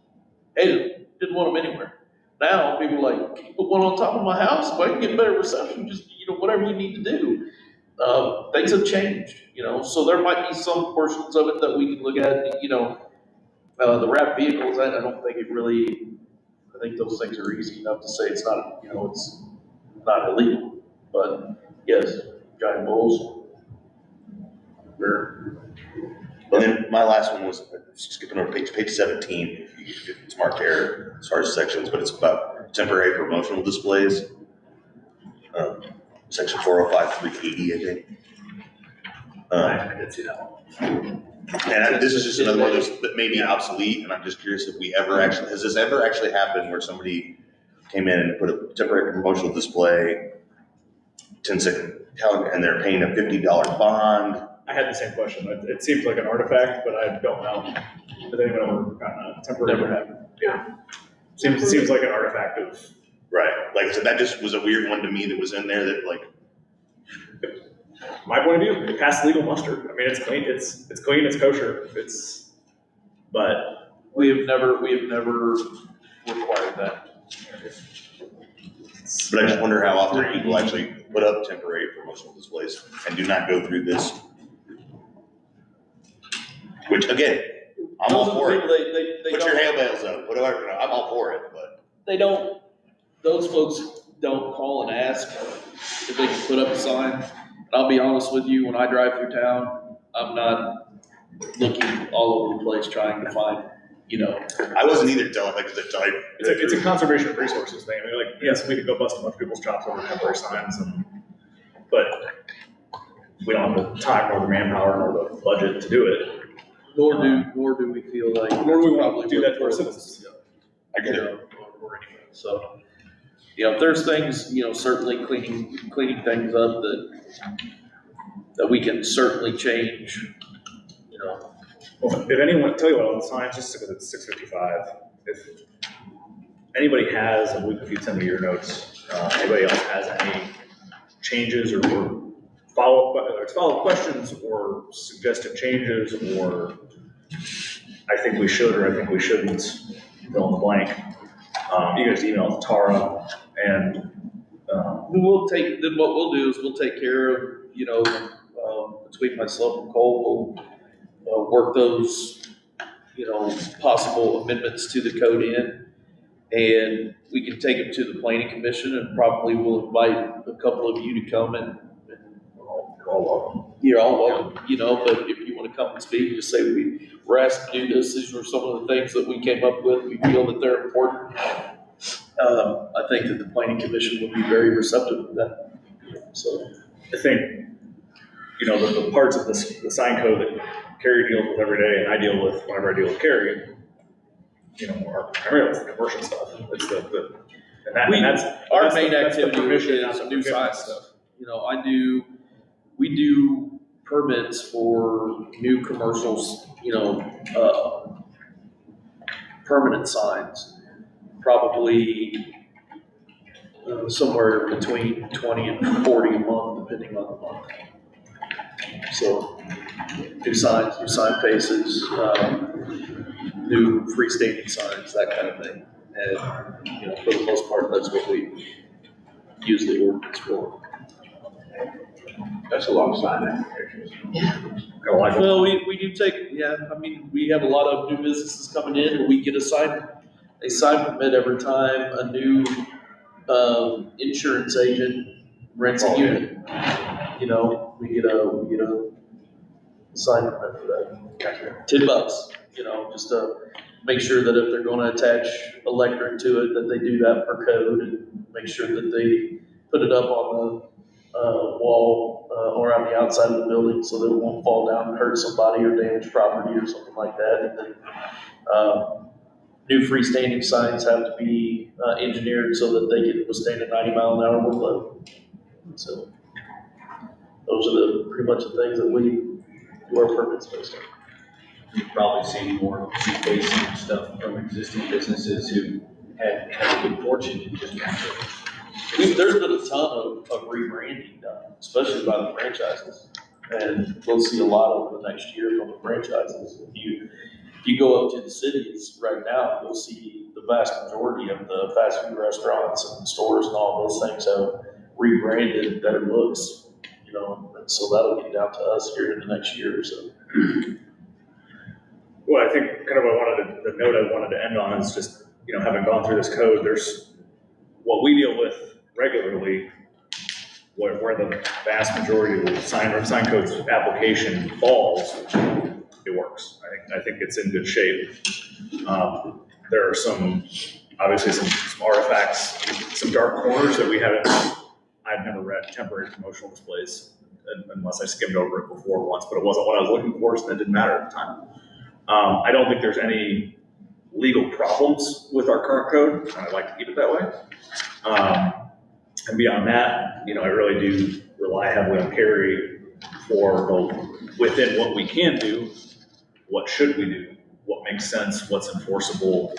Hated them, didn't want them anywhere. Now, people are like, can you put one on top of my house? If I can get better reception, just, you know, whatever you need to do. Things have changed, you know, so there might be some portions of it that we can look at, you know, the wrapped vehicles, I don't think it really, I think those things are easy enough to say it's not, you know, it's not illegal, but yes, giant bulls. And then my last one was, skipping over page 17, if it's marked there as far as sections, but it's about temporary promotional displays. Section 405, 380, I think. I did see that one. And this is just another one of those that may be obsolete, and I'm just curious if we ever actually, has this ever actually happened where somebody came in and put a temporary promotional display, 10-second count, and they're paying a $50 bond? I had the same question. It seems like an artifact, but I don't know. Has anyone ever gotten a temporary? Never happened. Yeah. Seems like an artifact of. Right. Like I said, that just was a weird one to me that was in there that like. My point of view, it passed legal muster. I mean, it's clean, it's clean, it's kosher, but. We have never required that. But I just wonder how often people actually put up temporary promotional displays and do not go through this. Which again, I'm all for it. They Put your hail bales up, whatever, you know, I'm all for it, but. Those folks don't call and ask if they can put up a sign. And I'll be honest with you, when I drive through town, I'm not looking all over the place trying to find, you know. I wasn't either telling, like, It's a conservation of resources thing. I mean, like, yes, we could go bust a bunch of people's chops over temporary signs, but we don't have the time nor the manpower nor the budget to do it. Nor do we feel like. Nor do we want to do that to our citizens. I get it. Or anything. So, you know, if there's things, you know, certainly cleaning things up that we can certainly change, you know. Well, if anyone, tell you what, on the signs, just because it's 6:55, if anybody has, and if you send me your notes, anybody else has any changes or follow-up questions or suggested changes, or I think we should or I think we shouldn't, fill in the blank, you can just email Tara and Then what we'll do is we'll take care of, you know, between myself and Cole, we'll work those, you know, possible amendments to the code in, and we can take them to the planning commission, and probably we'll invite a couple of you to come and you're all welcome. you're all welcome, you know, but if you want to come and speak, just say we're asked to do this, these were some of the things that we came up with, we feel that they're important. I think that the planning commission would be very receptive to that, so. I think, you know, the parts of the sign code that Carrie deals with every day and I deal with whenever I deal with Carrie, you know, are primarily the commercial stuff. It's Our main activity permission, is not the new forgiveness signs stuff. You know, we do permits for new commercials, you know, permanent signs, probably somewhere between 20 and 40 a month, depending on the month. So, new signs, new sign faces, new freestanding signs, that kind of thing. And, you know, for the most part, that's what we use the ordinance for. That's a long sign application. Well, we do take, I mean, we have a lot of new businesses coming in, and we get a sign permit every time a new, insurance agent rents a unit. You know, we get a sign permit for that. $10, you know, just to make sure that if they're gonna attach electric to it, that they do that per code, and make sure that they put it up on the wall or on the outside of the building so that it won't fall down and hurt somebody or damage property or something like that. And then new freestanding signs have to be engineered so that they can withstand a 90-mile-an-hour wind load. So those are pretty much the things that we do our permits based on. you've probably seen more facing stuff from existing businesses who had a good fortune and just want to. There's been a ton of rebranding done, especially by the franchises. And we'll see a lot over the next year from the franchises. If you go up to the cities right now, you'll see the vast majority of the fast food restaurants and stores and all those things have rebranded better looks, you know, and so that'll get down to us here in the next year or so. Well, I think kind of the note I wanted to end on is just, you know, having gone through this code, there's what we deal with regularly, where the vast majority of the sign codes application falls, it works. I think it's in good shape. There are obviously some artifacts, some dark corners that I've never read temporary promotional displays unless I skimmed over it before once, but it wasn't what I was looking for, so that didn't matter at the time. I don't think there's any legal problems with our current code, and I'd like to keep it that way. And beyond that, you know, I really do rely heavily on Carrie for within what we can do, what should we do, what makes sense, what's enforceable,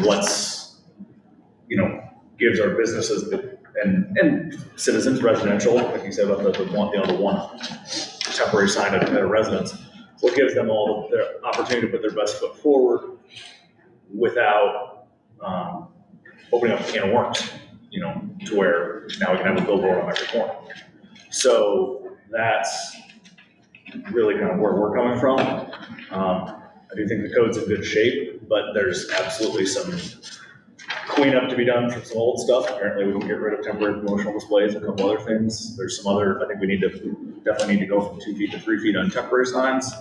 what's, you know, gives our businesses and citizens residential, like you said about the one temporary sign at a residence, what gives them all the opportunity to put their best foot forward without opening up a can of worms, you know, to where now we can have a billboard on every corner. So that's really kind of where we're coming from. I do think the code's in good shape, but there's absolutely some cleanup to be done for some old stuff. Apparently we can get rid of temporary promotional displays, a couple other things. There's some other, I think we definitely need to go from 2 feet to 3 feet on temporary signs.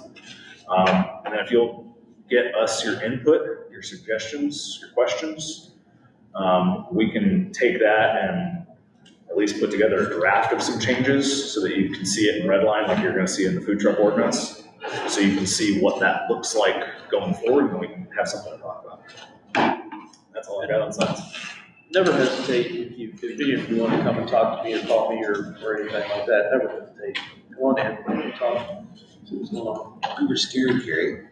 And then if you'll get us your input, your suggestions, your questions, we can take that and at least put together a draft of some changes so that you can see it in red line like you're going to see in the food truck ordinance. So you can see what that looks like going forward, and we can have something to talk about. That's all I got on signs. Never hesitate if you want to come and talk to me or call me or anything like that. Never hesitate. Come on in and talk. See what's going on. You were scared, Gary.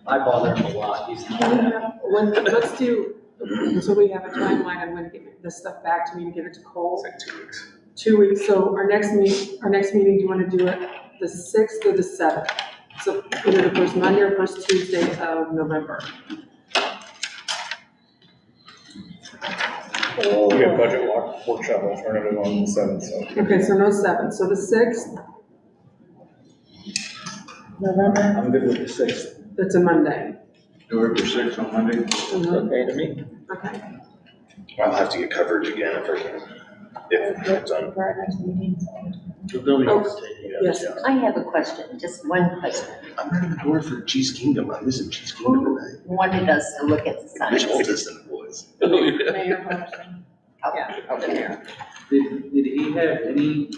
I bother him a lot. Let's do, so we have a timeline of when to get this stuff back to me to give it to Cole. It's like 2 weeks. 2 weeks, so our next meeting, do you want to do it the 6th or the 7th? So either the first Monday or first Tuesday of November. We have budget workshop alternative on the 7th, so. Okay, so no 7th, so the 6th, November. I'm good with the 6th. that's a Monday. November 6th on Monday. It's okay to me. Okay, I'll have to get coverage again if I can, if it's on. For our next meeting, so. We'll Oh, overtake you guys. yes. I have a question, just one question. I'm running the door for Cheese Kingdom. I'm missing Cheese Kingdom tonight. Who wanted us to look at the Which signs? oldest in the boys? Mayor Hodgson. yeah, Okay. Did he have any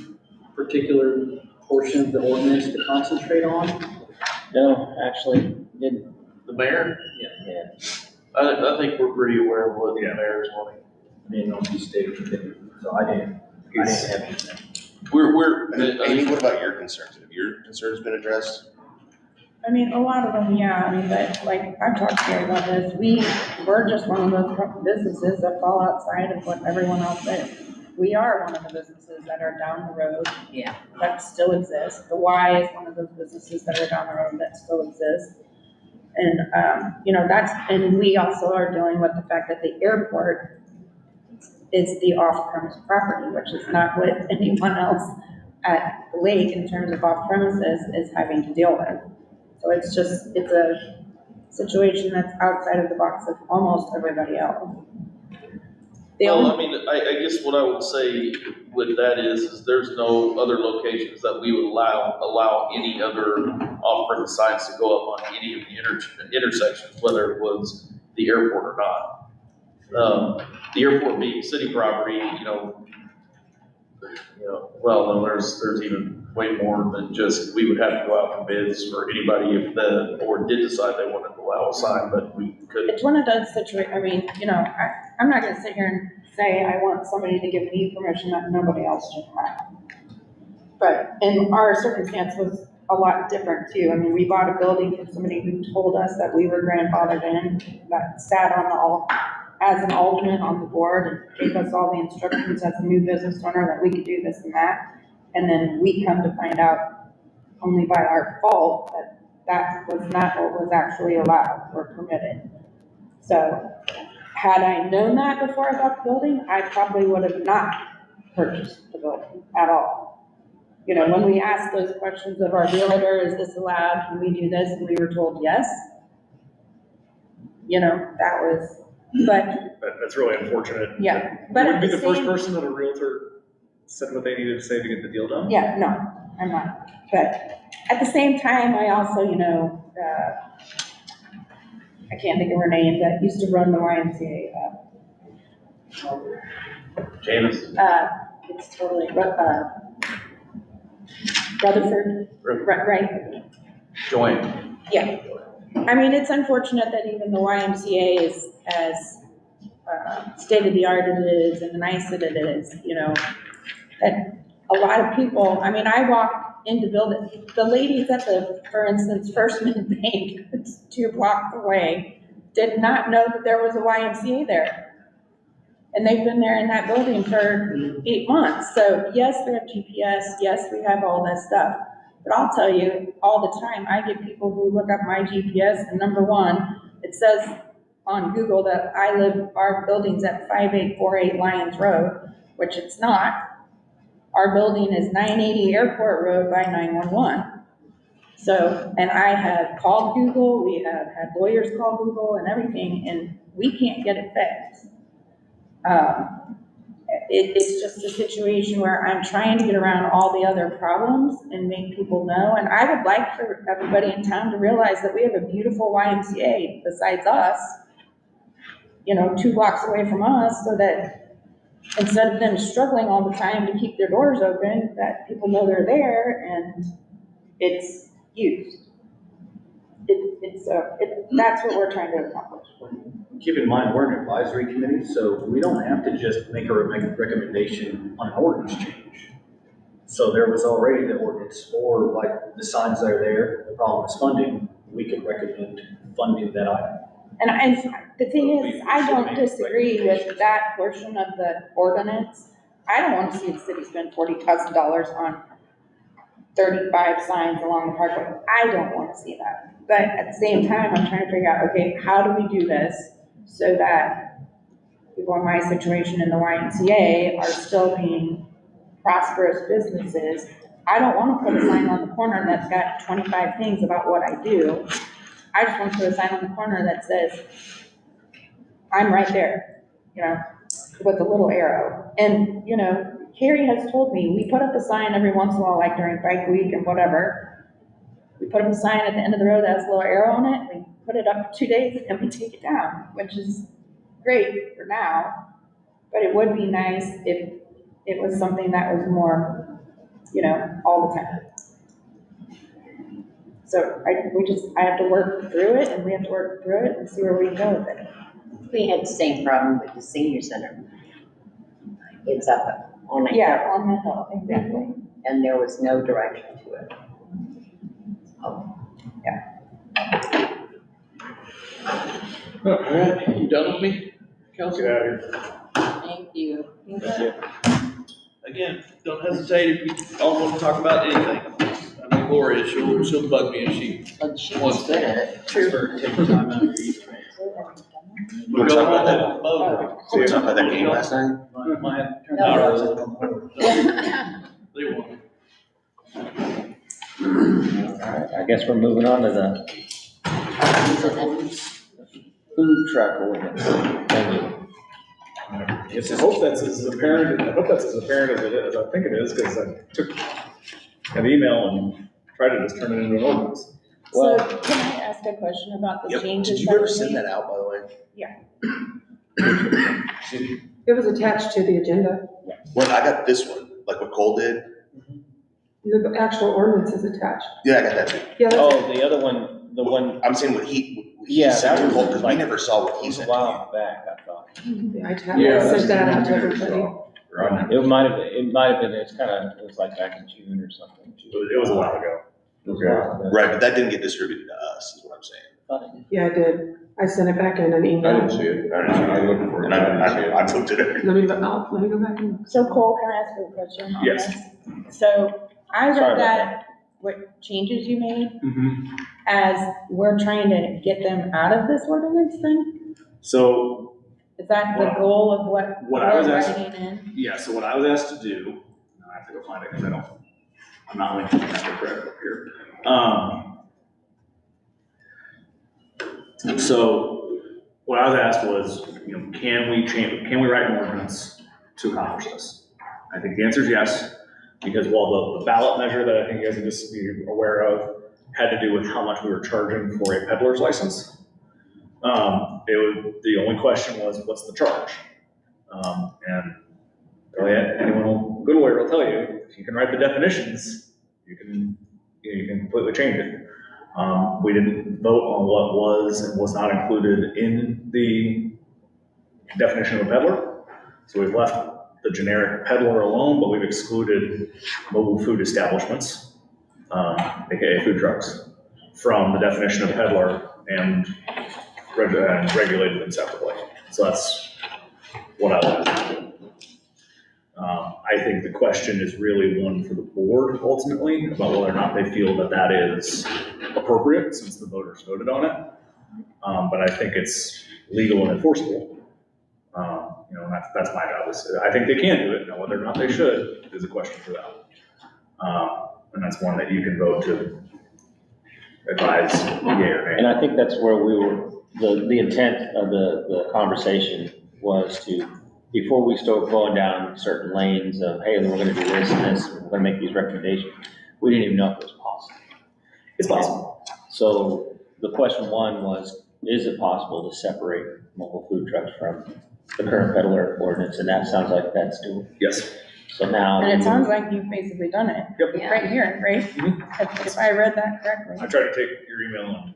particular portion of the ordinance to concentrate on? No, actually, didn't. The mayor? Yeah. I think we're pretty aware of what the mayor's wanting. I didn't know if he stayed with it, so I didn't have anything. And then, Amy, what about your concerns? Have your concerns been addressed? I mean, a lot of them, yeah, I mean, but like, I've talked to Gary about this, we're just one of those businesses that fall outside of what everyone else is. We are one of the businesses that are down the road. Yeah. That still exists. The Y is one of those businesses that are down the road that still exists. And, you know, and we also are dealing with the fact that the airport is the off-premise property, which is not what anyone else at the lake in terms of off-premises is having to deal with. So it's a situation that's outside of the box of almost everybody else. Well, I mean, I guess what I would say with that is there's no other locations that we would allow any other off-premise signs to go up on any of the intersections, whether it was the airport or not. The airport being city property, well, then there's even way more than just, we would have to go out for bids for anybody if the board did decide they wanted to allow a sign, but we couldn't. It's one of those situations, I mean, I'm not gonna sit here and say I want somebody to give me permission that nobody else should have. But in our circumstances, a lot different too. I mean, we bought a building from somebody who told us that we were grandfathered in, that sat on as an alternate on the board and gave us all the instructions as a new business owner that we could do this and that. And then we come to find out only by our fault that that was not what was actually allowed or permitted. So had I known that before I bought the building, I probably would have not purchased the building at all. You know, when we asked those questions of our realtor, is this allowed, can we do this, and we were told yes. You know, that was, but, That's really unfortunate. yeah. But You at would be the the first same, person that a realtor said what they needed to say to get the deal done? yeah, no, I'm not. But at the same time, I also, you know, I can't think of her name, that used to run the YMCA. Janice? It's totally, Rutherford, right? Joanne. Yeah. I mean, it's unfortunate that even the YMCA is as state-of-the-art it is and nice that it is, you know, that a lot of people, I mean, I walk into buildings, the ladies at the, for instance, First Mint Bank, it's 2 blocks away, did not know that there was a YMCA there. And they've been there in that building for 8 months. So yes, we have GPS, yes, we have all this stuff. But I'll tell you, all the time, I get people who look up my GPS, and number one, it says on Google that our building's at 5848 Lyons Road, which it's not. Our building is 980 Airport Road by 911. So, and I have called Google, we have had lawyers call Google and everything, and we can't get it fixed. It's just a situation where I'm trying to get around all the other problems and make people know. And I would like for everybody in town to realize that we have a beautiful YMCA besides us, you know, 2 blocks away from us, so that instead of them struggling all the time to keep their doors open, that people know they're there and it's used. That's what we're trying to accomplish. Keep in mind, we're an advisory committee, so we don't have to just make a recommendation on an ordinance change. So there was already the ordinance for, like, the signs that are there, the problem is funding, we could recommend funding that item. And the thing is, I don't disagree with that portion of the ordinance. I don't want to see the city spend $40,000 on 35 signs along the parkway. I don't want to see that. But at the same time, I'm trying to figure out, okay, how do we do this so that people in my situation in the YMCA are still being prosperous businesses? I don't want to put a sign on the corner that's got 25 things about what I do. I just want to put a sign on the corner that says, I'm right there, you know, with a little arrow. And, you know, Carrie has told me, we put up a sign every once in a while, like during bike week and whatever. We put up a sign at the end of the road that has a little arrow on it. We put it up for 2 days and we take it down, which is great for now. But it would be nice if it was something that was more, you know, all the time. So I have to work through it, and we have to work through it and see where we can go with it. We had the same problem with the senior center. It's up on a hill, Yeah, on the hill, exactly. and there was no direction to it. Oh, All right, you done with me, Council? Get out of here. thank you. Again, don't hesitate if you all want to talk about anything. I know Lori, she'll bug me if she But she wants was to. good at it. Thanks for taking time out of your evening. We're talking about that, Oh, we're talking about that game last night? Not really. They won't. Alright, I guess we're moving on to the food truck ordinance. Thank you. Yes, I hope that's as apparent as it is, I think it is, because I took an email and tried to just turn it into an ordinance. So can I ask a question about the Yep, changes? did you ever we send made? that out, by the way? It was attached to the agenda. Well, I got this one, like what Cole did. The actual ordinance is attached. Yeah, I got that too. Yeah, that's Oh, the other one, the one, I'm saying what he Yeah, sent that to was Cole, because we like- never saw what it he was a sent to you. while back, I thought. I sent that out to everybody. It might have been, it's kind of, it was like back in June or something. It was a while ago. Right, but that didn't get distributed to us, is what I'm saying. Yeah, I did. I sent it back in an I email. didn't see it. I looked for it. And I looked at it. Let me go back and. So Cole, can I ask you a question on Yes. this? So I Sorry read about that, what changes you made, Mm-hmm. as we're trying to get them out of this ordinance then? So, Is that the goal of what What I was we're asking- writing in? yeah, so what I was asked to do, now I have to go find it because I'm not linking to the correct up here. So what I was asked was, can we write an ordinance to accomplish this? I think the answer is yes, because while the ballot measure that I think you guys need to be aware of had to do with how much we were charging for a peddler's license, the only question was, what's the charge? And anyone, good lawyer will tell you, if you can write the definitions, you can completely change it. We didn't vote on what was and was not included in the definition of a peddler. So we've left the generic peddler alone, but we've excluded mobile food establishments, AKA food trucks, from the definition of peddler and regulated them separately. So that's what I wanted to do. I think the question is really one for the board ultimately about whether or not they feel that that is appropriate since the voters voted on it. But I think it's legal and enforceable. And that's my job. I think they can do it. Now, whether or not they should is a question for them. And that's one that you can vote to advise yea or nay. And I think that's where we were, the intent of the conversation was to, before we start going down certain lanes of, hey, we're gonna do this and this, we're gonna make these recommendations, we didn't even know if it was possible. It's possible. So the question one was, is it possible to separate mobile food trucks from the current peddler ordinance? And that sounds like that's doable. Yes. So now. And it sounds like you've basically done it. Yep. Right here, right? Mhm. If I read that correctly. I tried to take your email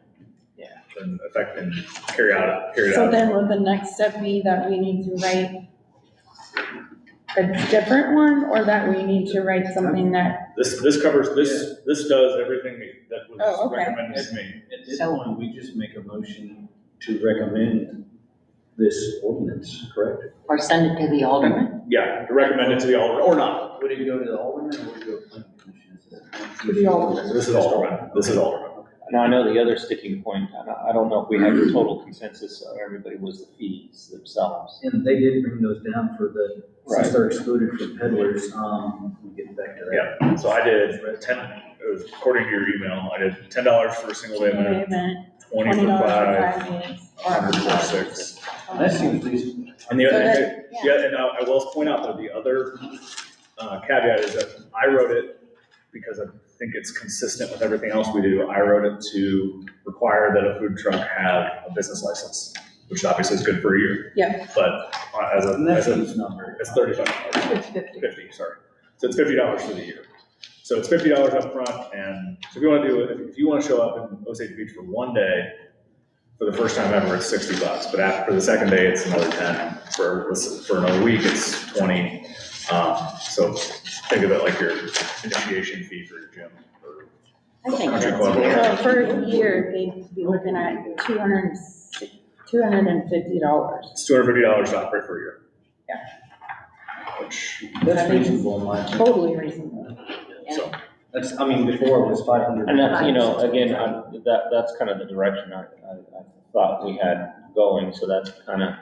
and affect and carry it out. So then would the next step be that we need to write a different one, or that we need to write something that, This covers, this does everything that Oh, was okay. recommended to me. At this So- point, we just make a motion to recommend this ordinance, correct? Or send it to the alderman? Yeah, to recommend it to the alderman or not. Would it go to the alderman or would it go to the planning commission? To the alderman. This is alderman. This is alderman. Now, I know the other sticking point, I don't know if we had the total consensus of everybody, was the fees themselves. And they did bring those down for the, since Right. they're excluded from peddlers, we'll get back to that. Yeah, so I did it was according to your email, I did $10 for a single day event, event, 20 for $20 for 5, 5 days. 100 for 6. That seems reasonable. And the So other, that- yeah, and I will point out that the other caveat is that I wrote it because I think it's consistent with everything else we do. I wrote it to require that a food truck have a business license, which obviously is good for a year. Yeah. But And that as a, seems not very. it's $35. It's 50. 50, sorry. So it's $50 for the year. So it's $50 up front, and so if you want to do it, if you want to show up in Osage Beach for one day, for the first time ever, it's $60, but after the second day, it's another 10. For another week, it's 20. So think of it like your initiation fee for your gym. Or I think country that's club. fair. So for a year, they'd be looking at $250. It's $250 to operate for a year. Yeah. Which, That's reasonable in my opinion. Totally reasonable. so, That's, I mean, before it was 500. And that's, again, that's kind of the direction I thought we had going, so that's kind of,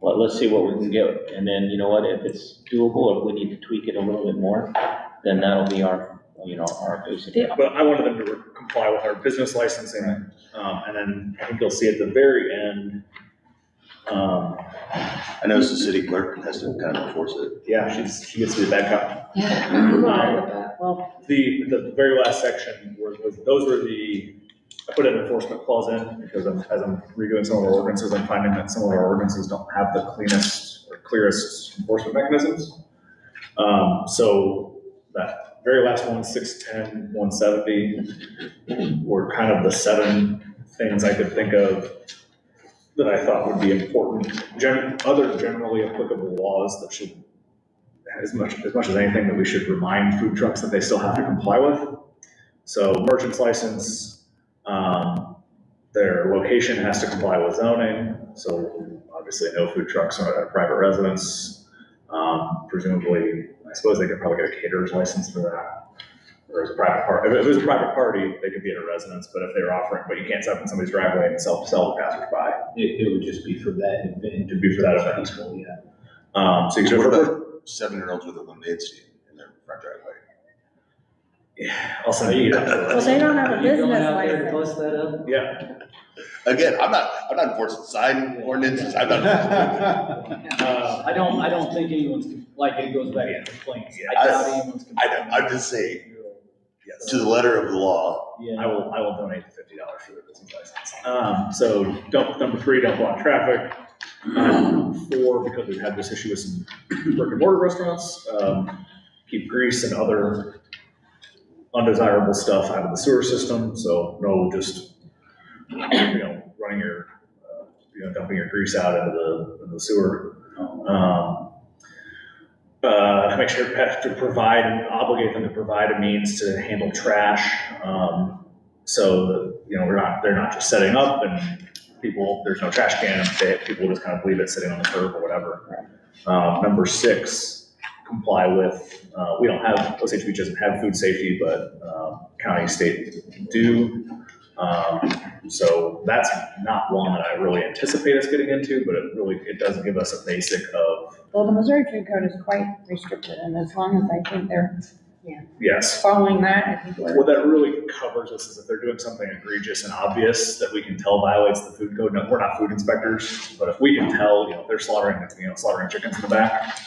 let's see what we can get. And then, you know what, if it's doable, if we need to tweak it a little bit more, then that'll be our basic. but I wanted them to comply with our business licensing. And then I think you'll see at the very end, I noticed the city clerk has to kind of enforce it. yeah, she gets to be a bad cop. Yeah. Well, The very last section those were I put an enforcement clause in because as I'm redoing some of our ordinances, I'm finding that some of our ordinances don't have the cleanest or clearest enforcement mechanisms. So that very last one, 610, 170, were kind of the 7 things I could think of that I thought would be important. Other generally applicable laws that should, as much as anything, that we should remind food trucks that they still have to comply with. So merchant's license, their location has to comply with zoning, so obviously no food trucks are at a private residence. Presumably, I suppose they could probably get a caterer's license for that. Or as a private party, if it was a private party, they could be at a residence, but if they were offering, but you can't set up in somebody's driveway and sell to passersby. It would just be for that event. It'd be for that event. Yeah. So you could. What about 7-year-olds with a lemonade stand in their front driveway? I'll send you. Well, they don't have a Are you going business out there to license. bust that up? Yeah. Again, I'm not enforcing sign ordinances, I'm not. I don't think anyone's, like, it goes back to complaints. I- I doubt anyone's I complaining. know, I'm just saying, Yes. to the letter of the law, Yeah. I will donate the $50 for their business license. So number 3, don't block traffic. 4, because we've had this issue with some brick and mortar restaurants, keep grease and other undesirable stuff out of the sewer system. So no, just, running your, dumping your grease out into the sewer. Make sure to provide and obligate them to provide a means to handle trash. So that, they're not just setting up and there's no trash can, and people just kind of leave it sitting on the curb or whatever. Number 6, comply with, OCHB doesn't have food safety, but county, state do. So that's not one that I really anticipate us getting into, but it does give us a basic of, Well, the Missouri Food Code is quite restricted, and as long as I think they're yes. following that, I think we're. What that really covers us is if they're doing something egregious and obvious that we can tell violates the food code. No, we're not food inspectors, but if we can tell, if they're slaughtering chickens in the back,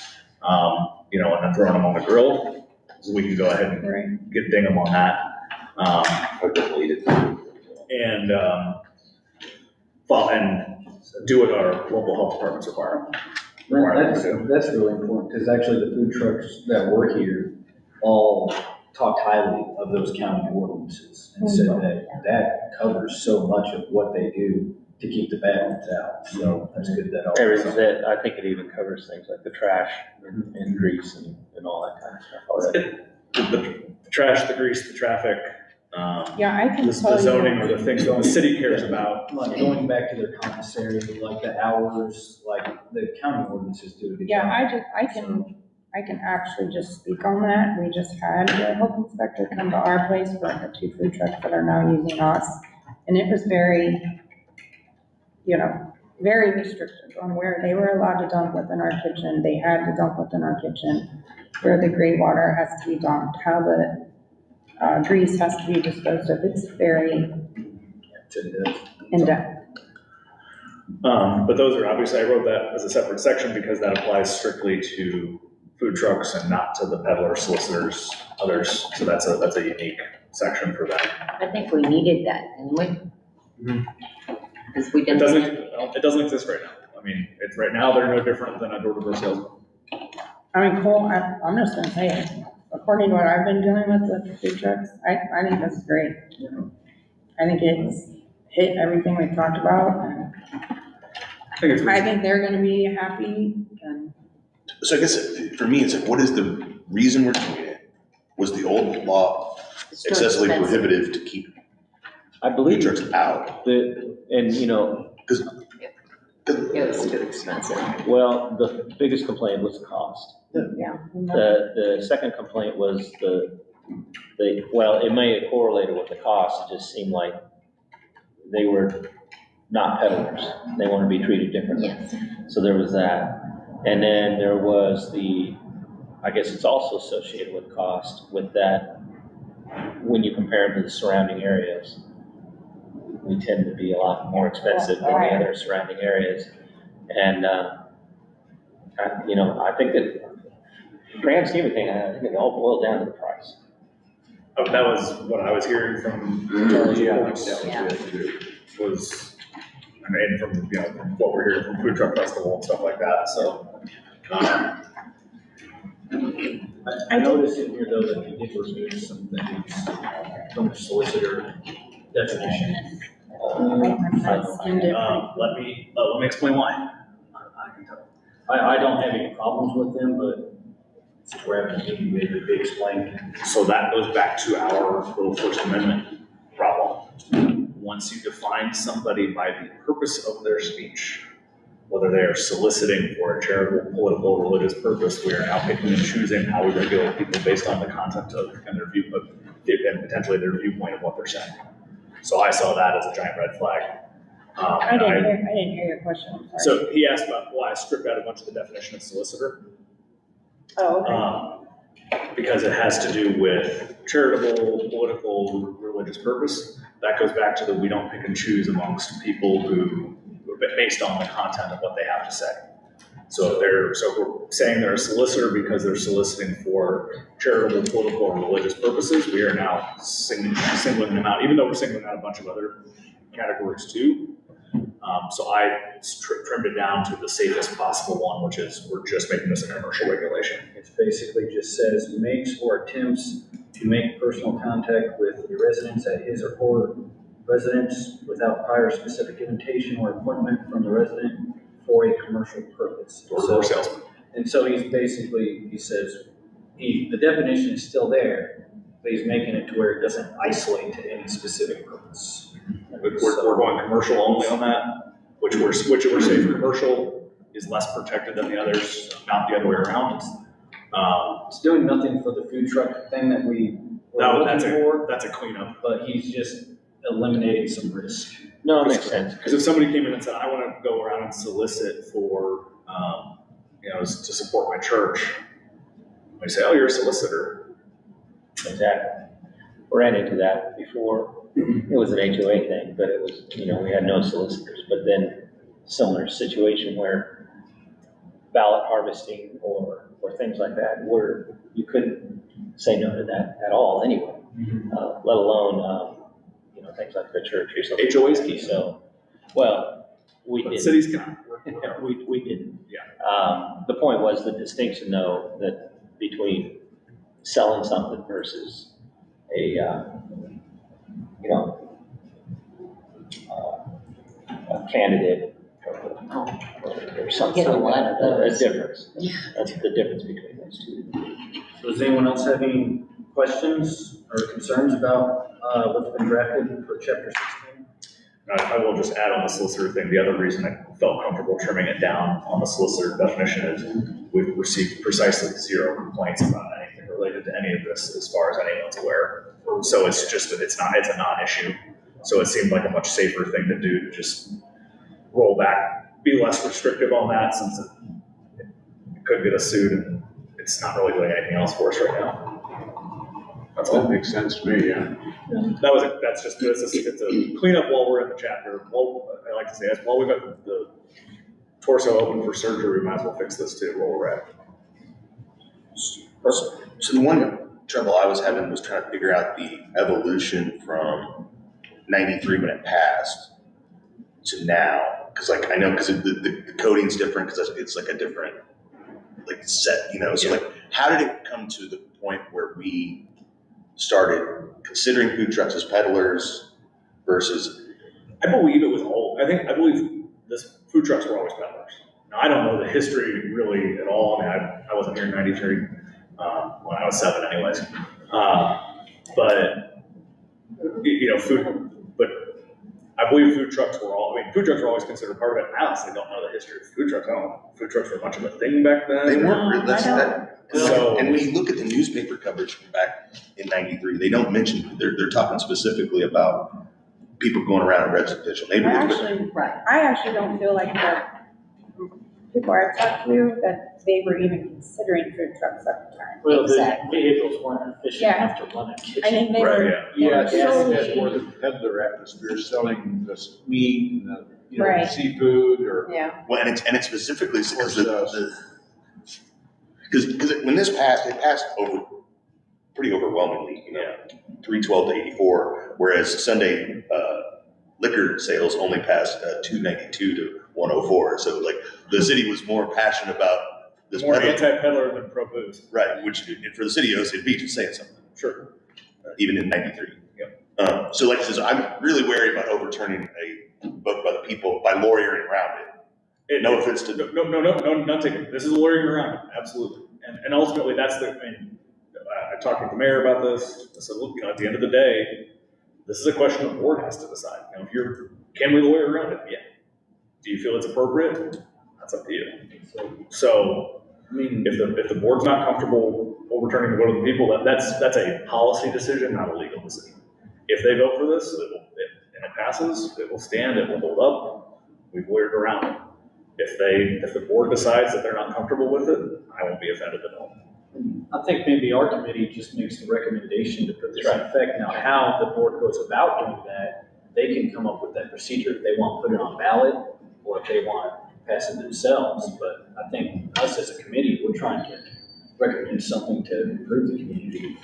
and then throwing them on the grill, so we can go ahead and Right. ding them on that. And do what our local health departments require. That's really important, because actually the food trucks that were here all talked highly of those county ordinances and said that covers so much of what they do to keep the bad ones out. So that's good that all. I think it even covers things like the trash and grease and all that kind of stuff. The trash, the grease, the traffic, Yeah, I can the tell you. zoning are the things that the city cares about. Like going back to their commissary, like the hours, like the county ordinances do a good job. Yeah, I can actually just speak on that. We just had the health inspector come to our place for the 2 food trucks that are now using us. And it was very, very restricted on where they were allowed to dump within our kitchen. They had to dump within our kitchen, where the gray water has to be dumped, how the grease has to be disposed of. It's very in-depth. But those are obviously, I wrote that as a separate section because that applies strictly to food trucks and not to the peddlers, solicitors, others. So that's a unique section for them. I think we needed that, didn't we? Because we It didn't. doesn't exist right now. I mean, right now they're no different than a door-to-door salesman. I mean, Cole, I'm just gonna say it. According to what I've been dealing with the food trucks, I think that's great. I think it's hit everything we've talked about, and I think they're gonna be happy, and so I guess for me, it's like, what is the reason we're doing it? Was the old law It's too excessively expensive. prohibitive to keep I food believe trucks out? It was too expensive. Well, the biggest complaint was the cost. yeah. The second complaint was it may have correlated with the cost, it just seemed like they were not peddlers. They want to be treated differently. Yes. So there was that. And then there was I guess it's also associated with cost with that, when you compare them to the surrounding areas. We tend to be a lot more expensive than the other surrounding areas. And, I think that grand scheme of things, I think it all boiled down to the price. Oh, that was what I was hearing from Charlie. Was, from what we're hearing from Food Truck Festival and stuff like that, so. I noticed in here though that they did remove some things from the solicitor definition. Let me explain why. I don't have any problems with them, but since we're having a meeting, maybe be explained. So that goes back to our little First Amendment problem. Once you define somebody by the purpose of their speech, whether they are soliciting for a charitable, political, or religious purpose, we are now picking and choosing how we regulate people based on the content of and their view of, and potentially their viewpoint of what they're saying. So I saw that as a giant red flag. I didn't hear your question, I'm sorry. So he asked about why I stripped out a bunch of the definition of solicitor. Oh, okay. Because it has to do with charitable, political, religious purpose. That goes back to the we don't pick and choose amongst people who, based on the content of what they have to say. So if we're saying they're a solicitor because they're soliciting for charitable, political, or religious purposes, we are now singling them out, even though we're singling out a bunch of other categories too. So I trimmed it down to the safest possible one, which is we're just making this a commercial regulation. It basically just says makes or attempts to make personal contact with the residents at his or her residence without prior specific invitation or appointment from the resident for a commercial purpose. Or salesman. And so he says, the definition is still there, but he's making it to where it doesn't isolate to any specific purpose. We're going commercial only on that, which we're saying commercial is less protected than the others, not the other way around. It's doing nothing for the food truck thing that we were looking for, that's a cleanup. but he's just eliminating some risk. No, it makes sense. Because if somebody came in and said, I want to go around and solicit for, to support my church, I say, oh, you're a solicitor. Exactly. Ran into that before. It was an HOA thing, but it was, we had no solicitors. But then similar situation where ballot harvesting or things like that, where you couldn't say no to that at all anyway, let alone, things like the church or something. HOAs can. So, well, we didn't. Cities cannot. We didn't. Yeah. The point was the distinction, though, that between selling something versus a candidate or something. Get a lot of those. A difference. That's the difference between those two. So does anyone else have any questions or concerns about what's been drafted for chapter 16? I will just add on the solicitor thing, the other reason I felt comfortable trimming it down on the solicitor definition is we've received precisely 0 complaints about anything related to any of this as far as anyone's aware. So it's a non-issue. So it seemed like a much safer thing to do to just roll back, be less restrictive on that since it could get us sued and it's not really doing anything else for us right now. That's all. That makes sense to me, yeah. It's a cleanup while we're in the chapter. Well, I like to say, while we've got the torso open for surgery, we might as well fix this too while we're at it. So the one trouble I was having was trying to figure out the evolution from 93 when it passed to now. Because I know the coding's different because it's like a different set, So how did it come to the point where we started considering food trucks as peddlers versus? I believe it was I believe this food trucks were always peddlers. Now I don't know the history really at all. I mean, I wasn't here in 93 when I was 7 anyways. But I believe food trucks were always considered part of it. I honestly don't know the history of food trucks. I don't know if food trucks were much of a thing back then. They weren't. So, and when you look at the newspaper coverage from back in 93, they don't mention, they're talking specifically about people going around in residential neighborhoods. I actually don't feel like that people I've talked to, that they were even considering food trucks at the time. Well, Exactly. the vehicles weren't efficient enough to run a kitchen. I think they Right, were. yeah. they were I think solely- that's more the peddler atmosphere, selling this meat and Right. seafood or. Yeah, Well, and it's specifically because because when this passed, it passed pretty overwhelmingly, 312 to 84, whereas Sunday liquor sales only passed 292 to 104. So the city was more passionate about this. more peddler. anti-peddler than pro-booze. Right, which for the city of Osage Beach is saying something. Sure. Even in 93. Yep. So I said, I'm really wary about overturning a vote by the people by lawyering around it. No offense to No, none taken. This is lawyering around it, absolutely. And ultimately, that's I talked with the mayor about this. I said, look, at the end of the day, this is a question the board has to decide. Can we lawyer around it? Yeah. Do you feel it's appropriate? That's up to you. So, if the board's not comfortable overturning the vote of the people, that's a policy decision, not a legal decision. If they vote for this, and it passes, it will stand, it will hold up. We've lawyered around it. If the board decides that they're not comfortable with it, I won't be offended at all. I think maybe our committee just makes the recommendation to put this in effect. Now, how the board goes about doing that, they can come up with that procedure if they want to put it on ballot or if they want to pass it themselves. But I think us as a committee, we're trying to recommend something to improve the community.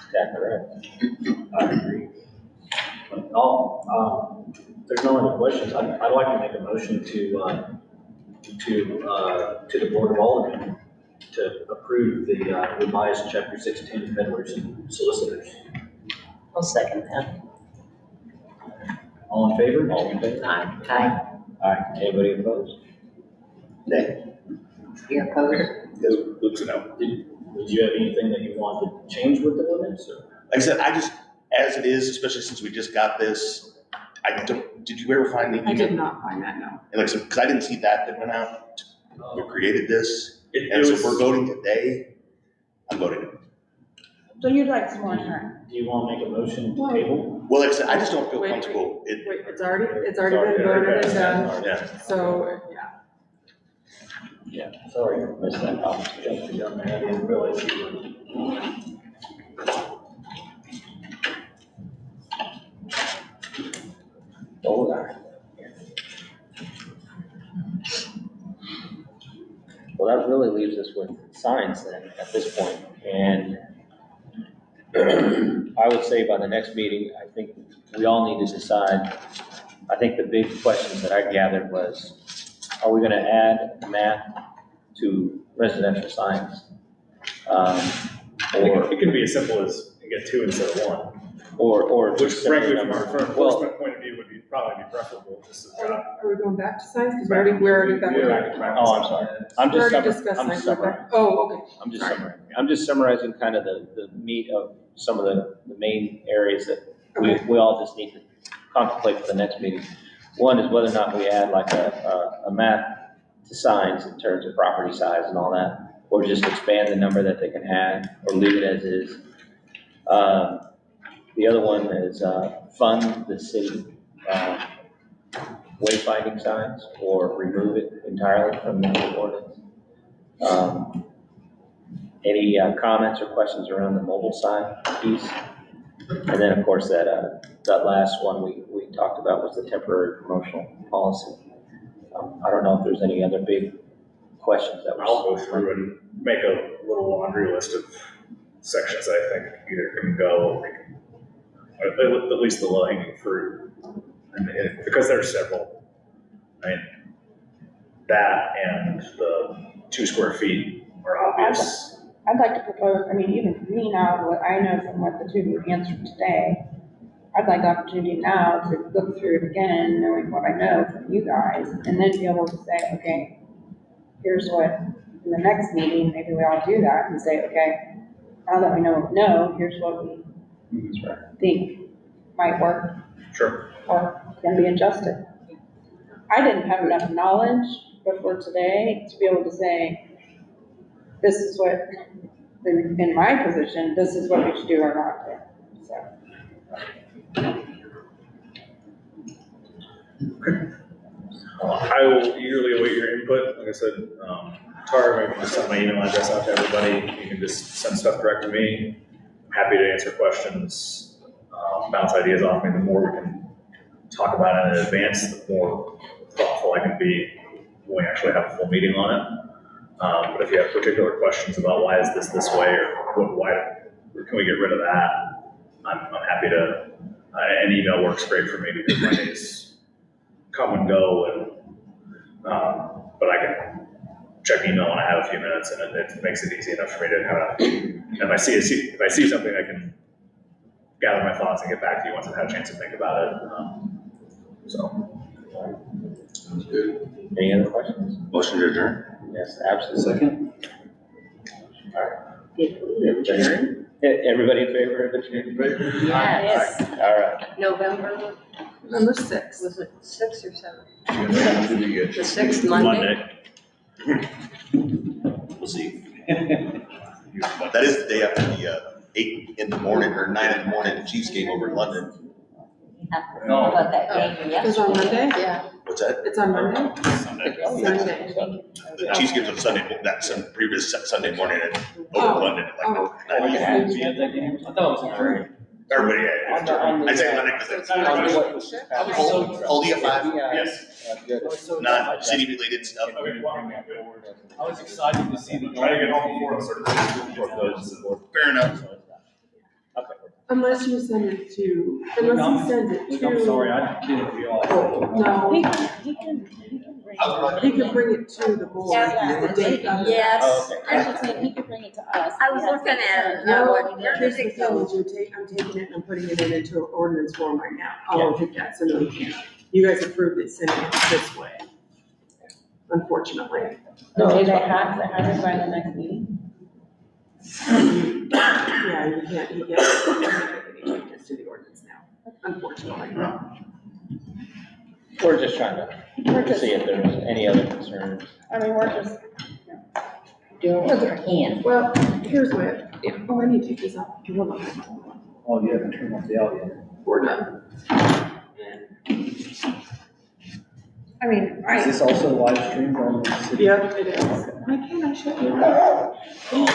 Exactly right. I agree. There's no other questions. I'd like to make a motion to the Board of Aldermen to approve the revised Chapter 610 peddlers and solicitors. I'll second that. All in favor? All in favor? Aye. Aye. Anybody opposed? You're opposed? Luke's a no. Did you have anything that you wanted to change with the ordinance? Or? Like I said, as it is, especially since we just got this, did you ever find the email? I did not find that, no. And like, because I didn't see that went out, we created this, and so if we're voting today, I'm voting. So you'd like some more time? Do you want to make a motion to table? Well, like I said, I just don't feel Wait, comfortable. Wait, it's already been voted and done, Yeah. so, yeah. Yeah. Sorry. Missed that I didn't realize you were. Hold on. Well, that really leaves us with signs then at this point. And I would say by the next meeting, I think we all need to decide. I think the big questions that I gathered was, are we gonna add math to residential signs? It can be as simple as you get 2 instead of 1. Or Which just simply frankly, from number. an enforcement point of view, would probably be preferable, just as John. Are we going back to signs? Because we already got. Oh, I'm sorry. I'm We just already discussed I'm signs. summarizing. Oh, okay. I'm just summarizing kind of the meat of some of the main areas that we all just need to contemplate for the next meeting. One is whether or not we add like a map to signs in terms of property size and all that, or just expand the number that they can add, or leave it as is. The other one is fund the city wayfinding signs, or remove it entirely from the ordinance. Any comments or questions around the mobile sign piece? And then, of course, that last one we talked about was the temporary promotional policy. I don't know if there's any other big questions that I'll go through and make a little laundry list of sections I think either can go, or we can, at least the low hanging fruit. And because there's several, that and the 2 square feet are obvious. I'd like to propose, even for me now, what I know from what the two of you answered today, I'd like the opportunity now to look through it again, knowing what I know from you guys, and then be able to say, okay, here's what, in the next meeting, maybe we all do that and say, okay, now that we know what we know, here's what we think might work Sure. or can be adjusted. I didn't have enough knowledge before today to be able to say, this is what, in my position, this is what we should do or not do, so. I will eagerly await your input. Like I said, Tara, I can just send my email address out to everybody. You can just send stuff direct to me. I'm happy to answer questions, bounce ideas off me. The more we can talk about it in advance, the more thoughtful I can be when we actually have a full meeting on it. But if you have particular questions about why is this way, or why can we get rid of that, I'm happy to. An email works great for me because my days come and go, and but I can check email when I have a few minutes, and it makes it easy enough for me to kind of. If I see something, I can gather my thoughts and get back to you once I've had a chance to think about it. Sounds good. Any other questions? Motion to adjourn. Yes, absolutely. Second? Everybody in favor of adjournment? Yes, All right. November, November sixth. was it 6 or 7? The 6th, Monday? We'll see. That is the day after the 8 in the morning or 9 in the morning Chiefs game over in London. how about that game It's on yesterday? Monday? Yeah. What's that? It's on Monday? Sunday. Sunday. The Chiefs game's on Sunday, that previous Sunday morning over in London at Oh. like 9 a.m. I thought it was on Friday. Everybody, yeah. I say London because that's Oldie at 5. Yes. Not city related stuff. I was excited to see the. Try to get home before a certain. Fair enough. Unless you send it to, unless he sends it to. I'm sorry, I didn't realize. No, He he can can bring it to the board, the date of it. Yes. Oh, okay. I was saying, he could bring it to us. I was looking at it. No, Where here's did the it thing, go? is I'm taking it and I'm putting it into an ordinance form right now. I'll take that, so no, we can't. You guys approved it, sending it this way. Unfortunately. No, Do it's they fine. have it by the next meeting? Yeah, you can't make any changes to the ordinance now, unfortunately. We're just trying to see if there's any other concerns. I mean, we're just, Doing what we can. Well, here's what, I need to take this off. Hold on. Oh, you haven't turned off the out yet. We're done. I mean, Is right, this also live streamed on the city? Yep, it is. Why can't I show you?